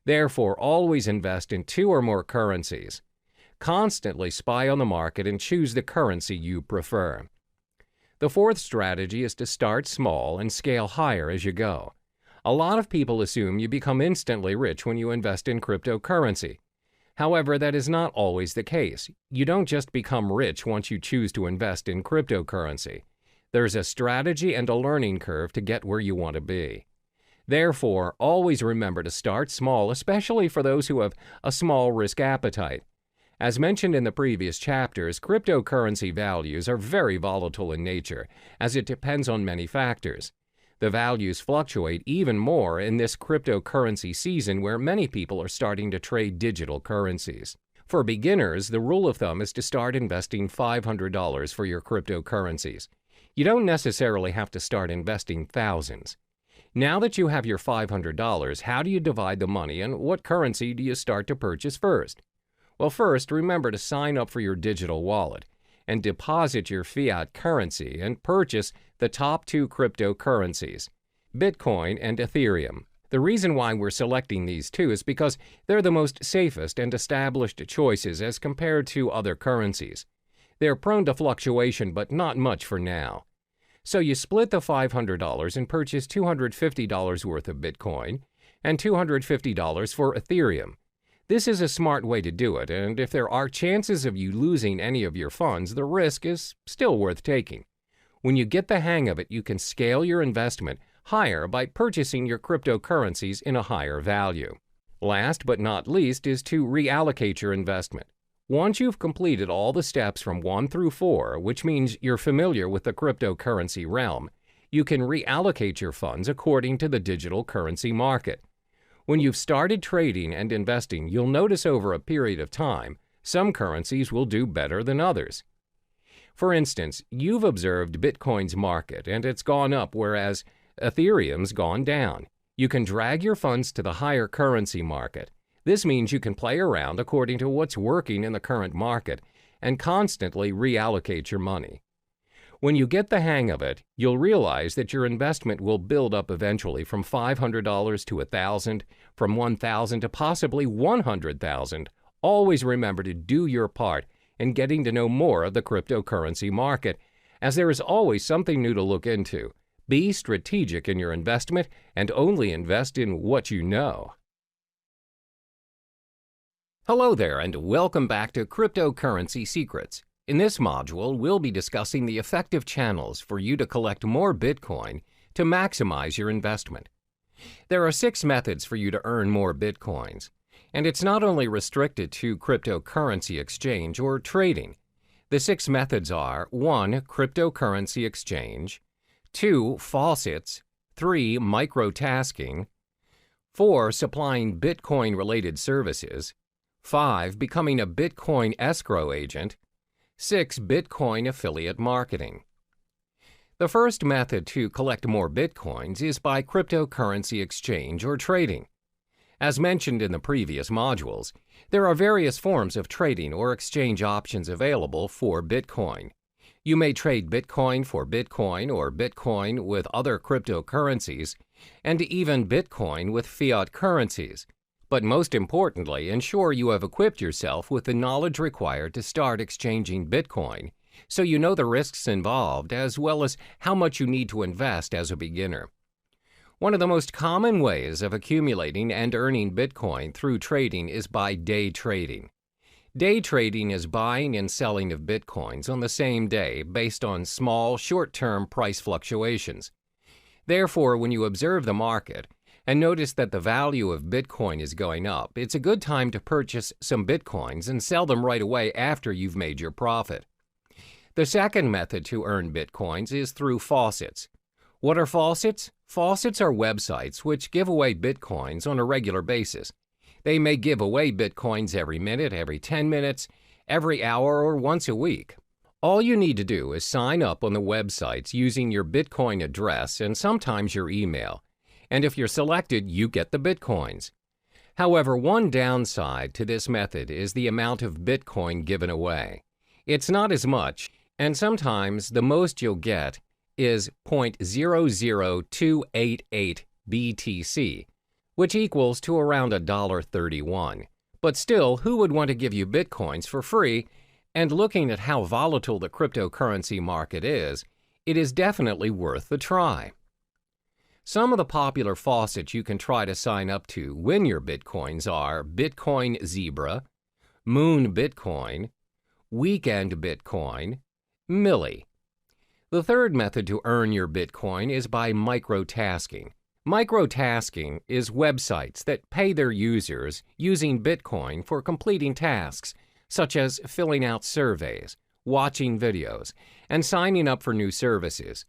Therefore, always invest in two or more currencies. Constantly spy on the market and choose the currency you prefer. The fourth strategy is to start small and scale higher as you go. A lot of people assume you become instantly rich when you invest in cryptocurrency. However, that is not always the case. You don't just become rich once you choose to invest in cryptocurrency. There's a strategy and a learning curve to get where you want to be. Therefore, always remember to start small, especially for those who have a small risk appetite. As mentioned in the previous chapters, cryptocurrency values are very volatile in nature, as it depends on many factors. The values fluctuate even more in this cryptocurrency season where many people are starting to trade digital currencies. For beginners, the rule of thumb is to start investing $500 for your cryptocurrencies. You don't necessarily have to start investing thousands. Now that you have your $500, how do you divide the money and what currency do you start to purchase first? Well, first, remember to sign up for your digital wallet and deposit your fiat currency and purchase the top two cryptocurrencies, Bitcoin and Ethereum. The reason why we're selecting these two is because they're the most safest and established choices as compared to other currencies. They're prone to fluctuation, but not much for now. So you split the $500 and purchase $250 worth of Bitcoin and $250 for Ethereum. This is a smart way to do it, and if there are chances of you losing any of your funds, the risk is still worth taking. When you get the hang of it, you can scale your investment higher by purchasing your cryptocurrencies in a higher value. Last but not least is to reallocate your investment. Once you've completed all the steps from 1 through 4, which means you're familiar with the cryptocurrency realm, you can reallocate your funds according to the digital currency market. When you've started trading and investing, you'll notice over a period of time, some currencies will do better than others. For instance, you've observed Bitcoin's market and it's gone up, whereas Ethereum's gone down. You can drag your funds to the higher currency market. This means you can play around according to what's working in the current market and constantly reallocate your money. When you get the hang of it, you'll realize that your investment will build up eventually from $500 to $1,000, from $1,000 to possibly $100,000. Always remember to do your part in getting to know more of the cryptocurrency market, as there is always something new to look into. Be strategic in your investment and only invest in what you know. Hello there, and welcome back to Cryptocurrency Secrets. In this module, we'll be discussing the effective channels for you to collect more Bitcoin to maximize your investment. There are 6 methods for you to earn more Bitcoins, and it's not only restricted to cryptocurrency exchange or trading. The 6 methods are 1. Cryptocurrency exchange, 2. Faucets, 3. Microtasking, 4. Supplying Bitcoin-related services, 5. Becoming a Bitcoin escrow agent, 6. Bitcoin affiliate marketing. The first method to collect more Bitcoins is by cryptocurrency exchange or trading. As mentioned in the previous modules, there are various forms of trading or exchange options available for Bitcoin. You may trade Bitcoin for Bitcoin or Bitcoin with other cryptocurrencies, and even Bitcoin with fiat currencies. But most importantly, ensure you have equipped yourself with the knowledge required to start exchanging Bitcoin, so you know the risks involved as well as how much you need to invest as a beginner. One of the most common ways of accumulating and earning Bitcoin through trading is by day trading. Day trading is buying and selling of Bitcoins on the same day based on small, short-term price fluctuations. Therefore, when you observe the market and notice that the value of Bitcoin is going up, it's a good time to purchase some Bitcoins and sell them right away after you've made your profit. The second method to earn Bitcoins is through faucets. What are faucets? Faucets are websites which give away Bitcoins on a regular basis. They may give away Bitcoins every minute, every 10 minutes, every hour, or once a week. All you need to do is sign up on the websites using your Bitcoin address and sometimes your email. And if you're selected, you get the Bitcoins. However, one downside to this method is the amount of Bitcoin given away. It's not as much, and sometimes the most you'll get is 0.00288 BTC, which equals to around $1.31. But still, who would want to give you Bitcoins for free? And looking at how volatile the cryptocurrency market is, it is definitely worth the try. Some of the popular faucets you can try to sign up to win your Bitcoins are Bitcoin Zebra, Moon Bitcoin, Weekend Bitcoin, Milli. The third method to earn your Bitcoin is by microtasking. Microtasking is websites that pay their users using Bitcoin for completing tasks, such as filling out surveys, watching videos, and signing up for new services.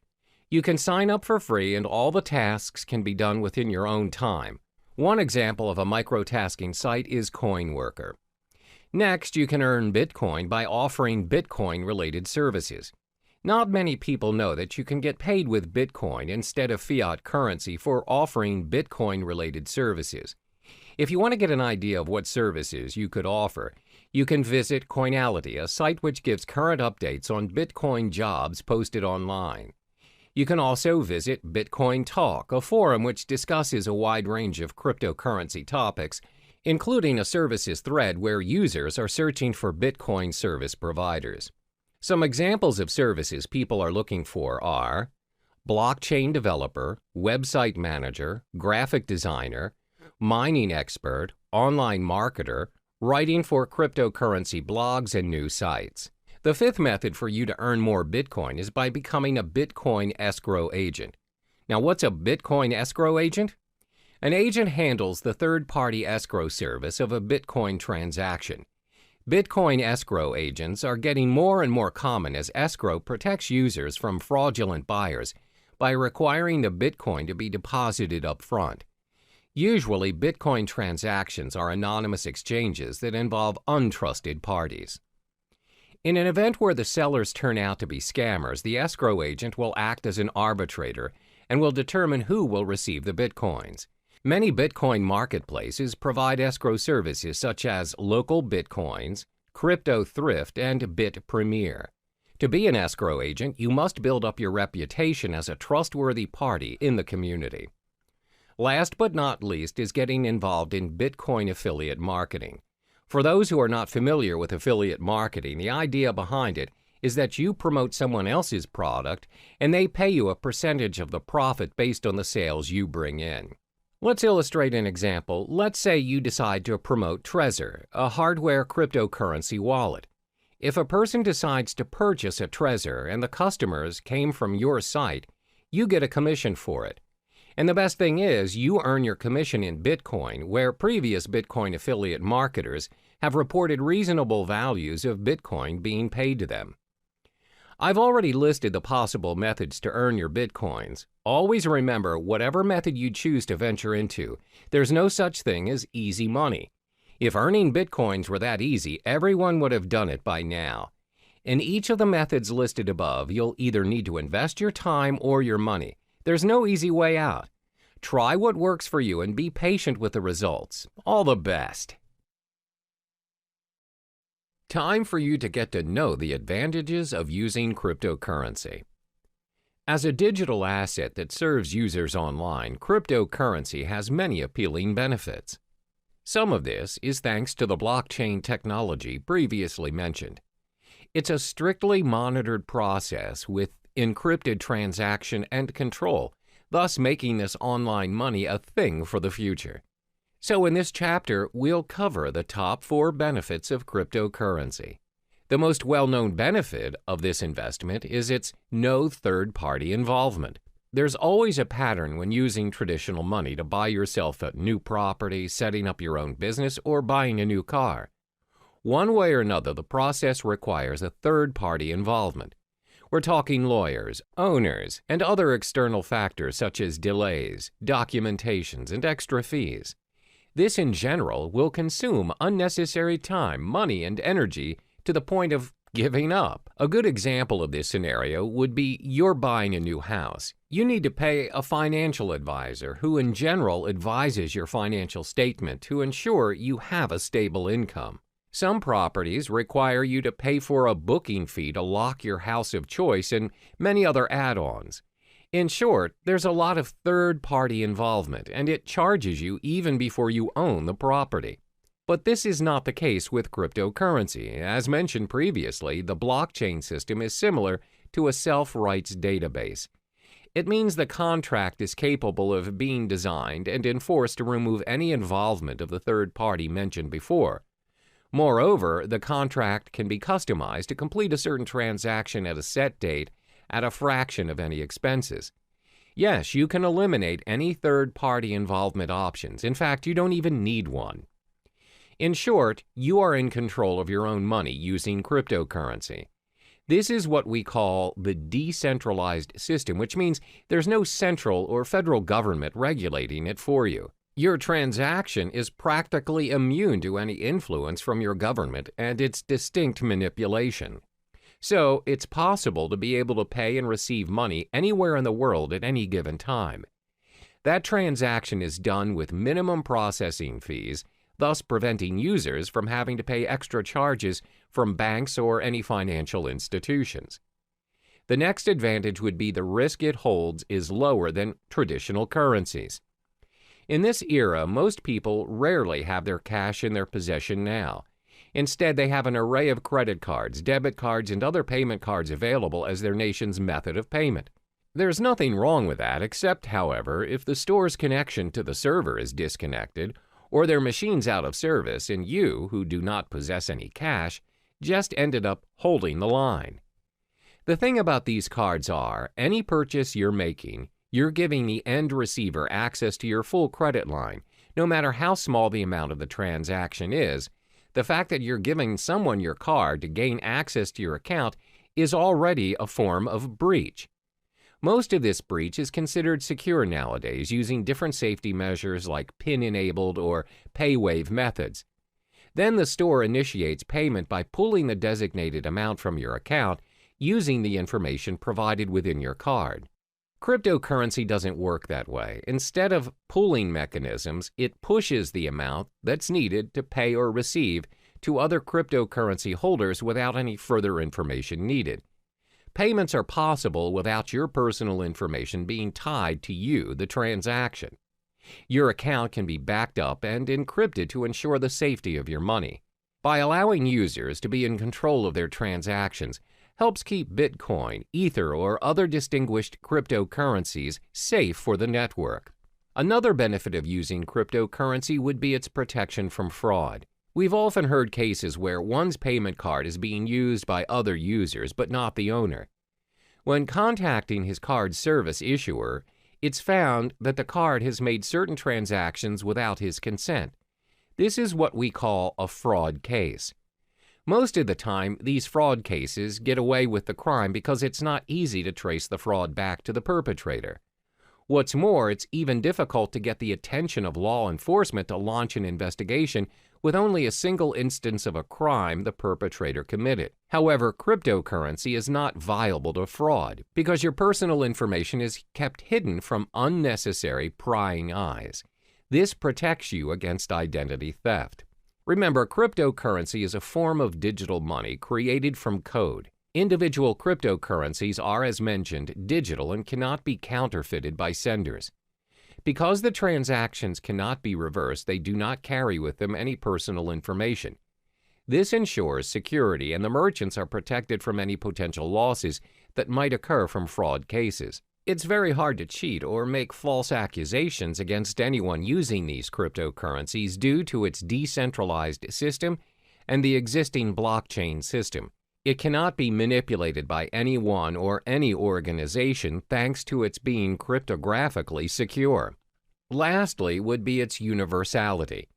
You can sign up for free and all the tasks can be done within your own time. One example of a microtasking site is CoinWorker. Next, you can earn Bitcoin by offering Bitcoin-related services. Not many people know that you can get paid with Bitcoin instead of fiat currency for offering Bitcoin-related services. If you want to get an idea of what services you could offer, you can visit Coinality, a site which gives current updates on Bitcoin jobs posted online. You can also visit Bitcoin Talk, a forum which discusses a wide range of cryptocurrency topics, including a services thread where users are searching for Bitcoin service providers. Some examples of services people are looking for are blockchain developer, website manager, graphic designer, mining expert, online marketer, writing for cryptocurrency blogs and new sites. The fifth method for you to earn more Bitcoin is by becoming a Bitcoin escrow agent. Now, what's a Bitcoin escrow agent? An agent handles the third-party escrow service of a Bitcoin transaction. Bitcoin escrow agents are getting more and more common as escrow protects users from fraudulent buyers by requiring the Bitcoin to be deposited up front. Usually, Bitcoin transactions are anonymous exchanges that involve untrusted parties. In an event where the sellers turn out to be scammers, the escrow agent will act as an arbitrator and will determine who will receive the Bitcoins. Many Bitcoin marketplaces provide escrow services such as Local Bitcoins, Crypto Thrift, and Bit Premier. To be an escrow agent, you must build up your reputation as a trustworthy party in the community. Last but not least is getting involved in Bitcoin affiliate marketing. For those who are not familiar with affiliate marketing, the idea behind it is that you promote someone else's product and they pay you a percentage of the profit based on the sales you bring in. Let's illustrate an example. Let's say you decide to promote Trezor, a hardware cryptocurrency wallet. If a person decides to purchase a Trezor and the customers came from your site, you get a commission for it. And the best thing is, you earn your commission in Bitcoin, where previous Bitcoin affiliate marketers have reported reasonable values of Bitcoin being paid to them. I've already listed the possible methods to earn your Bitcoins. Always remember, whatever method you choose to venture into, there's no such thing as easy money. If earning Bitcoins were that easy, everyone would have done it by now. In each of the methods listed above, you'll either need to invest your time or your money. There's no easy way out. Try what works for you and be patient with the results. All the best. Time for you to get to know the advantages of using cryptocurrency. As a digital asset that serves users online, cryptocurrency has many appealing benefits. Some of this is thanks to the blockchain technology previously mentioned. It's a strictly monitored process with encrypted transaction and control, thus making this online money a thing for the future. So in this chapter, we'll cover the top 4 benefits of cryptocurrency. The most well-known benefit of this investment is its no third-party involvement. There's always a pattern when using traditional money to buy yourself a new property, setting up your own business, or buying a new car. One way or another, the process requires a third-party involvement. We're talking lawyers, owners, and other external factors such as delays, documentations, and extra fees. This, in general, will consume unnecessary time, money, and energy to the point of giving up. A good example of this scenario would be you're buying a new house. You need to pay a financial advisor who, in general, advises your financial statement to ensure you have a stable income. Some properties require you to pay for a booking fee to lock your house of choice and many other add-ons. In short, there's a lot of third-party involvement, and it charges you even before you own the property. But this is not the case with cryptocurrency. As mentioned previously, the blockchain system is similar to a self-rights database. It means the contract is capable of being designed and enforced to remove any involvement of the third party mentioned before. Moreover, the contract can be customized to complete a certain transaction at a set date at a fraction of any expenses. Yes, you can eliminate any third-party involvement options. In fact, you don't even need one. In short, you are in control of your own money using cryptocurrency. This is what we call the decentralized system, which means there's no central or federal government regulating it for you. Your transaction is practically immune to any influence from your government and its distinct manipulation. So, it's possible to be able to pay and receive money anywhere in the world at any given time. That transaction is done with minimum processing fees, thus preventing users from having to pay extra charges from banks or any financial institutions. The next advantage would be the risk it holds is lower than traditional currencies. In this era, most people rarely have their cash in their possession now. Instead, they have an array of credit cards, debit cards, and other payment cards available as their nation's method of payment. There's nothing wrong with that, except, however, if the store's connection to the server is disconnected, or their machine's out of service, and you, who do not possess any cash, just ended up holding the line. The thing about these cards are, any purchase you're making, you're giving the end receiver access to your full credit line, no matter how small the amount of the transaction is. The fact that you're giving someone your card to gain access to your account is already a form of breach. Most of this breach is considered secure nowadays using different safety measures like PIN-enabled or pay-wave methods. Then the store initiates payment by pulling the designated amount from your account using the information provided within your card. Cryptocurrency doesn't work that way. Instead of pooling mechanisms, it pushes the amount that's needed to pay or receive to other cryptocurrency holders without any further information needed. Payments are possible without your personal information being tied to you, the transaction. Your account can be backed up and encrypted to ensure the safety of your money. By allowing users to be in control of their transactions, helps keep Bitcoin, Ether, or other distinguished cryptocurrencies safe for the network. Another benefit of using cryptocurrency would be its protection from fraud. We've often heard cases where one's payment card is being used by other users, but not the owner. When contacting his card service issuer, it's found that the card has made certain transactions without his consent. This is what we call a fraud case. Most of the time, these fraud cases get away with the crime because it's not easy to trace the fraud back to the perpetrator. What's more, it's even difficult to get the attention of law enforcement to launch an investigation with only a single instance of a crime the perpetrator committed. However, cryptocurrency is not viable to fraud because your personal information is kept hidden from unnecessary prying eyes. This protects you against identity theft. Remember, cryptocurrency is a form of digital money created from code. Individual cryptocurrencies are, as mentioned, digital and cannot be counterfeited by senders. Because the transactions cannot be reversed, they do not carry with them any personal information. This ensures security, and the merchants are protected from any potential losses that might occur from fraud cases. It's very hard to cheat or make false accusations against anyone using these cryptocurrencies due to its decentralized system and the existing blockchain system. It cannot be manipulated by anyone or any organization thanks to its being cryptographically secure. Lastly would be its universality.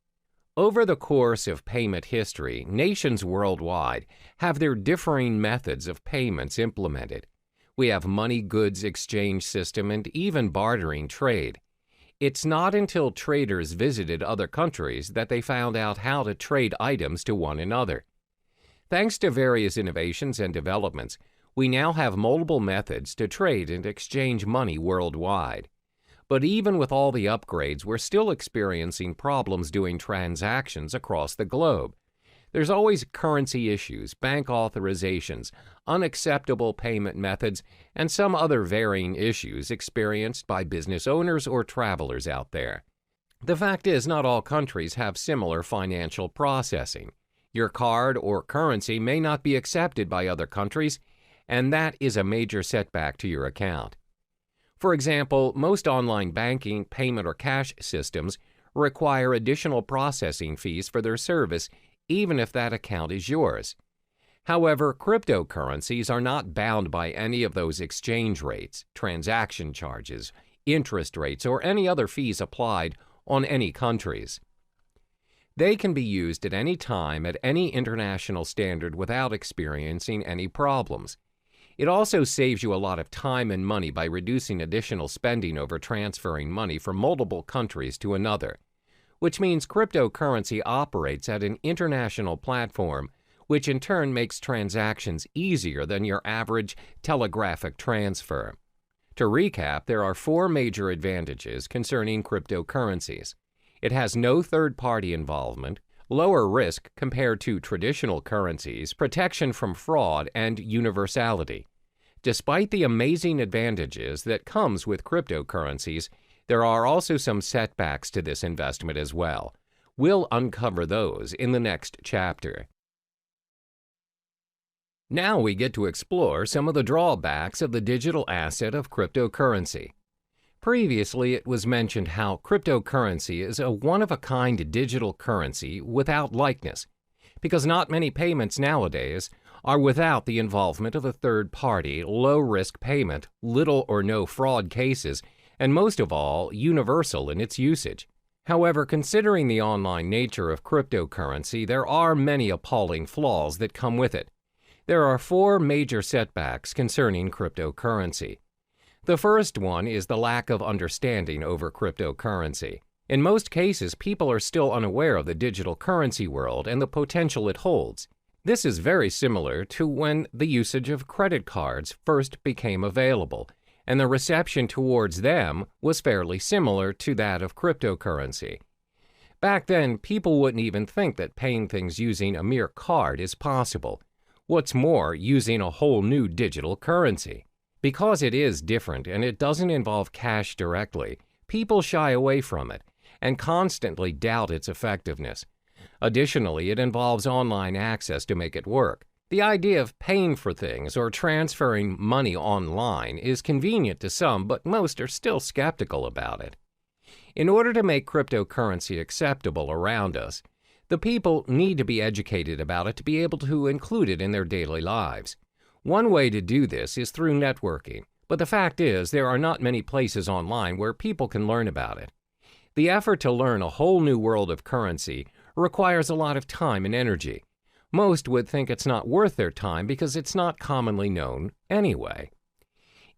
Over the course of payment history, nations worldwide have their differing methods of payments implemented. We have money goods exchange system and even bartering trade. It's not until traders visited other countries that they found out how to trade items to one another. Thanks to various innovations and developments, we now have multiple methods to trade and exchange money worldwide. But even with all the upgrades, we're still experiencing problems doing transactions across the globe. There's always currency issues, bank authorizations, unacceptable payment methods, and some other varying issues experienced by business owners or travelers out there. The fact is, not all countries have similar financial processing. Your card or currency may not be accepted by other countries, and that is a major setback to your account. For example, most online banking, payment, or cash systems require additional processing fees for their service, even if that account is yours. However, cryptocurrencies are not bound by any of those exchange rates, transaction charges, interest rates, or any other fees applied on any countries. They can be used at any time at any international standard without experiencing any problems. It also saves you a lot of time and money by reducing additional spending over transferring money from multiple countries to another, which means cryptocurrency operates at an international platform, which in turn makes transactions easier than your average telegraphic transfer. To recap, there are 4 major advantages concerning cryptocurrencies. It has no third-party involvement, lower risk compared to traditional currencies, protection from fraud, and universality. Despite the amazing advantages that comes with cryptocurrencies, there are also some setbacks to this investment as well. We'll uncover those in the next chapter. Now we get to explore some of the drawbacks of the digital asset of cryptocurrency. Previously, it was mentioned how cryptocurrency is a one-of-a-kind digital currency without likeness, because not many payments nowadays are without the involvement of a third-party, low-risk payment, little or no fraud cases, and most of all, universal in its usage. However, considering the online nature of cryptocurrency, there are many appalling flaws that come with it. There are 4 major setbacks concerning cryptocurrency. The first one is the lack of understanding over cryptocurrency. In most cases, people are still unaware of the digital currency world and the potential it holds. This is very similar to when the usage of credit cards first became available, and the reception towards them was fairly similar to that of cryptocurrency. Back then, people wouldn't even think that paying things using a mere card is possible. What's more, using a whole new digital currency. Because it is different and it doesn't involve cash directly, people shy away from it and constantly doubt its effectiveness. Additionally, it involves online access to make it work. The idea of paying for things or transferring money online is convenient to some, but most are still skeptical about it. In order to make cryptocurrency acceptable around us, the people need to be educated about it to be able to include it in their daily lives. One way to do this is through networking, but the fact is there are not many places online where people can learn about it. The effort to learn a whole new world of currency requires a lot of time and energy. Most would think it's not worth their time because it's not commonly known anyway.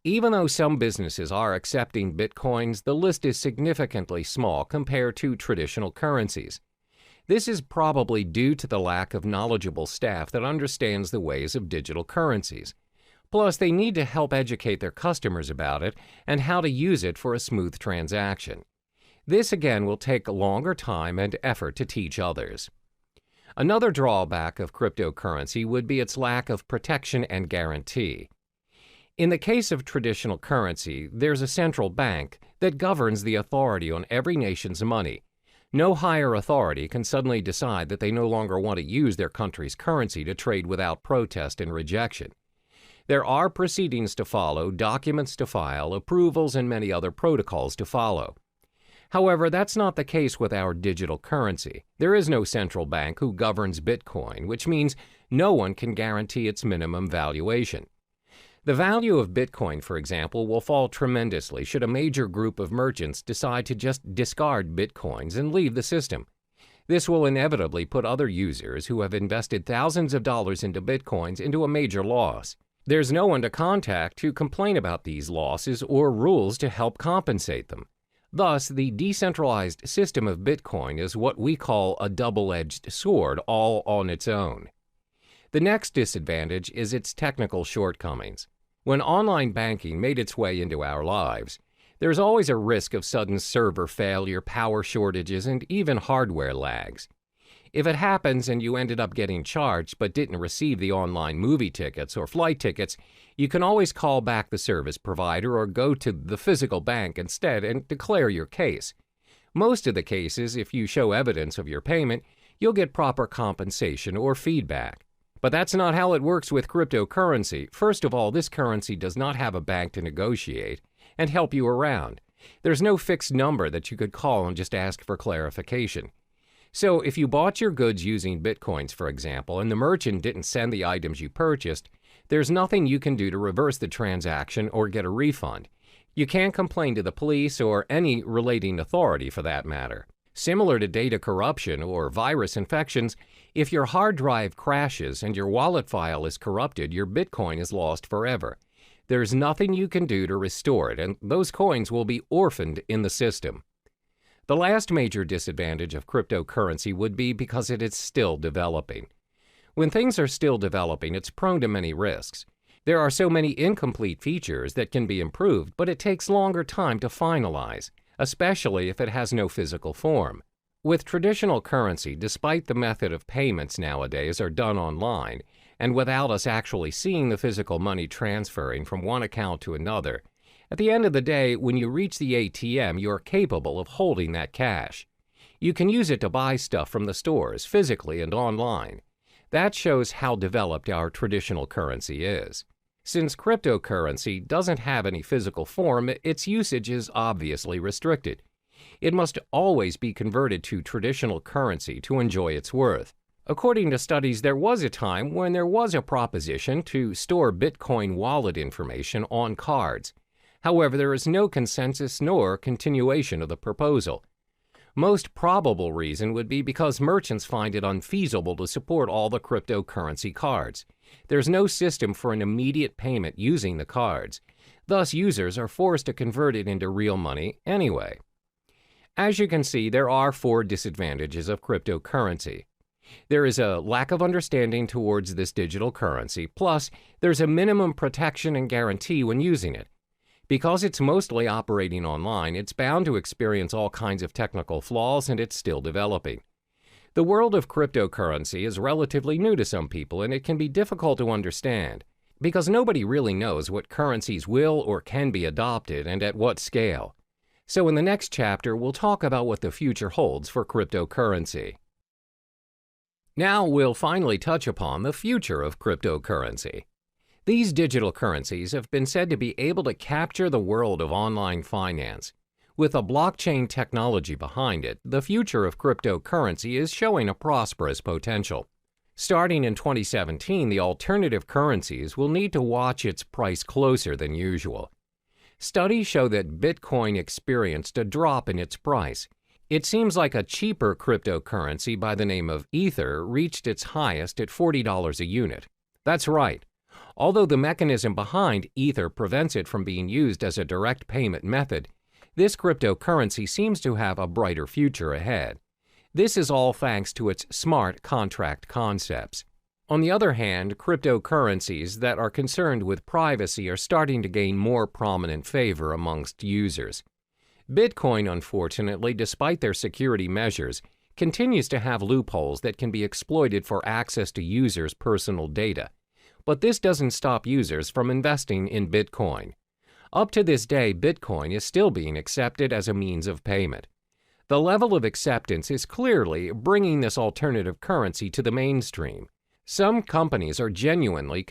Even though some businesses are accepting bitcoins, the list is significantly small compared to traditional currencies. This is probably due to the lack of knowledgeable staff that understands the ways of digital currencies. Plus, they need to help educate their customers about it and how to use it for a smooth transaction. This again will take a longer time and effort to teach others. Another drawback of cryptocurrency would be its lack of protection and guarantee. In the case of traditional currency, there's a central bank that governs the authority on every nation's money. No higher authority can suddenly decide that they no longer want to use their country's currency to trade without protest and rejection. There are proceedings to follow, documents to file, approvals, and many other protocols to follow. However, that's not the case with our digital currency. There is no central bank who governs Bitcoin, which means no one can guarantee its minimum valuation. The value of Bitcoin, for example, will fall tremendously should a major group of merchants decide to just discard Bitcoins and leave the system. This will inevitably put other users who have invested thousands of dollars into Bitcoins into a major loss. There's no one to contact to complain about these losses or rules to help compensate them. Thus, the decentralized system of Bitcoin is what we call a double-edged sword all on its own. The next disadvantage is its technical shortcomings. When online banking made its way into our lives, there's always a risk of sudden server failure, power shortages, and even hardware lags. If it happens and you ended up getting charged but didn't receive the online movie tickets or flight tickets, you can always call back the service provider or go to the physical bank instead and declare your case. Most of the cases, if you show evidence of your payment, you'll get proper compensation or feedback. But that's not how it works with cryptocurrency. First of all, this currency does not have a bank to negotiate and help you around. There's no fixed number that you could call and just ask for clarification. So if you bought your goods using Bitcoins, for example, and the merchant didn't send the items you purchased, there's nothing you can do to reverse the transaction or get a refund. You can't complain to the police or any relating authority for that matter. Similar to data corruption or virus infections, if your hard drive crashes and your wallet file is corrupted, your Bitcoin is lost forever. There's nothing you can do to restore it, and those coins will be orphaned in the system. The last major disadvantage of cryptocurrency would be because it is still developing. When things are still developing, it's prone to many risks. There are so many incomplete features that can be improved, but it takes longer time to finalize, especially if it has no physical form. With traditional currency, despite the method of payments nowadays are done online, and without us actually seeing the physical money transferring from one account to another, at the end of the day, when you reach the ATM, you are capable of holding that cash. You can use it to buy stuff from the stores, physically and online. That shows how developed our traditional currency is. Since cryptocurrency doesn't have any physical form, its usage is obviously restricted. It must always be converted to traditional currency to enjoy its worth. According to studies, there was a time when there was a proposition to store Bitcoin wallet information on cards. However, there is no consensus nor continuation of the proposal. Most probable reason would be because merchants find it unfeasible to support all the cryptocurrency cards. There's no system for an immediate payment using the cards. Thus, users are forced to convert it into real money anyway. As you can see, there are 4 disadvantages of cryptocurrency. There is a lack of understanding towards this digital currency, plus there's a minimum protection and guarantee when using it. Because it's mostly operating online, it's bound to experience all kinds of technical flaws, and it's still developing. The world of cryptocurrency is relatively new to some people, and it can be difficult to understand, because nobody really knows what currencies will or can be adopted and at what scale. So in the next chapter, we'll talk about what the future holds for cryptocurrency. Now we'll finally touch upon the future of cryptocurrency. These digital currencies have been said to be able to capture the world of online finance. With a blockchain technology behind it, the future of cryptocurrency is showing a prosperous potential. Starting in 2017, the alternative currencies will need to watch its price closer than usual. Studies show that Bitcoin experienced a drop in its price. It seems like a cheaper cryptocurrency by the name of Ether reached its highest at $40 a unit. That's right. Although the mechanism behind Ether prevents it from being used as a direct payment method, this cryptocurrency seems to have a brighter future ahead. This is all thanks to its smart contract concepts. On the other hand, cryptocurrencies that are concerned with privacy are starting to gain more prominent favor amongst users. Bitcoin, unfortunately, despite their security measures, continues to have loopholes that can be exploited for access to users' personal data. But this doesn't stop users from investing in Bitcoin. Up to this day, Bitcoin is still being accepted as a means of payment. The level of acceptance is clearly bringing this alternative currency to the mainstream. Some companies are genuinely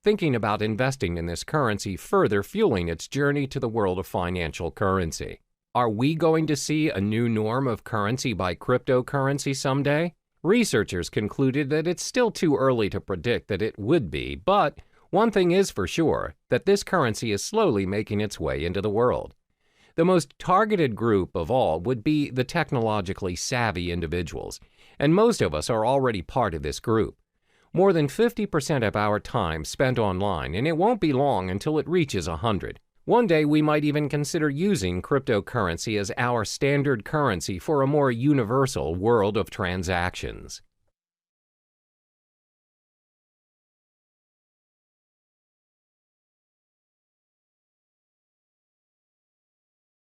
thinking about investing in this currency, further fueling its journey to the world of financial currency. Are we going to see a new norm of currency by cryptocurrency someday? Researchers concluded that it's still too early to predict that it would be, but one thing is for sure, that this currency is slowly making its way into the world. The most targeted group of all would be the technologically savvy individuals, and most of us are already part of this group. More than 50% of our time spent online, and it won't be long until it reaches 100. One day we might even consider using cryptocurrency as our standard currency for a more universal world of transactions.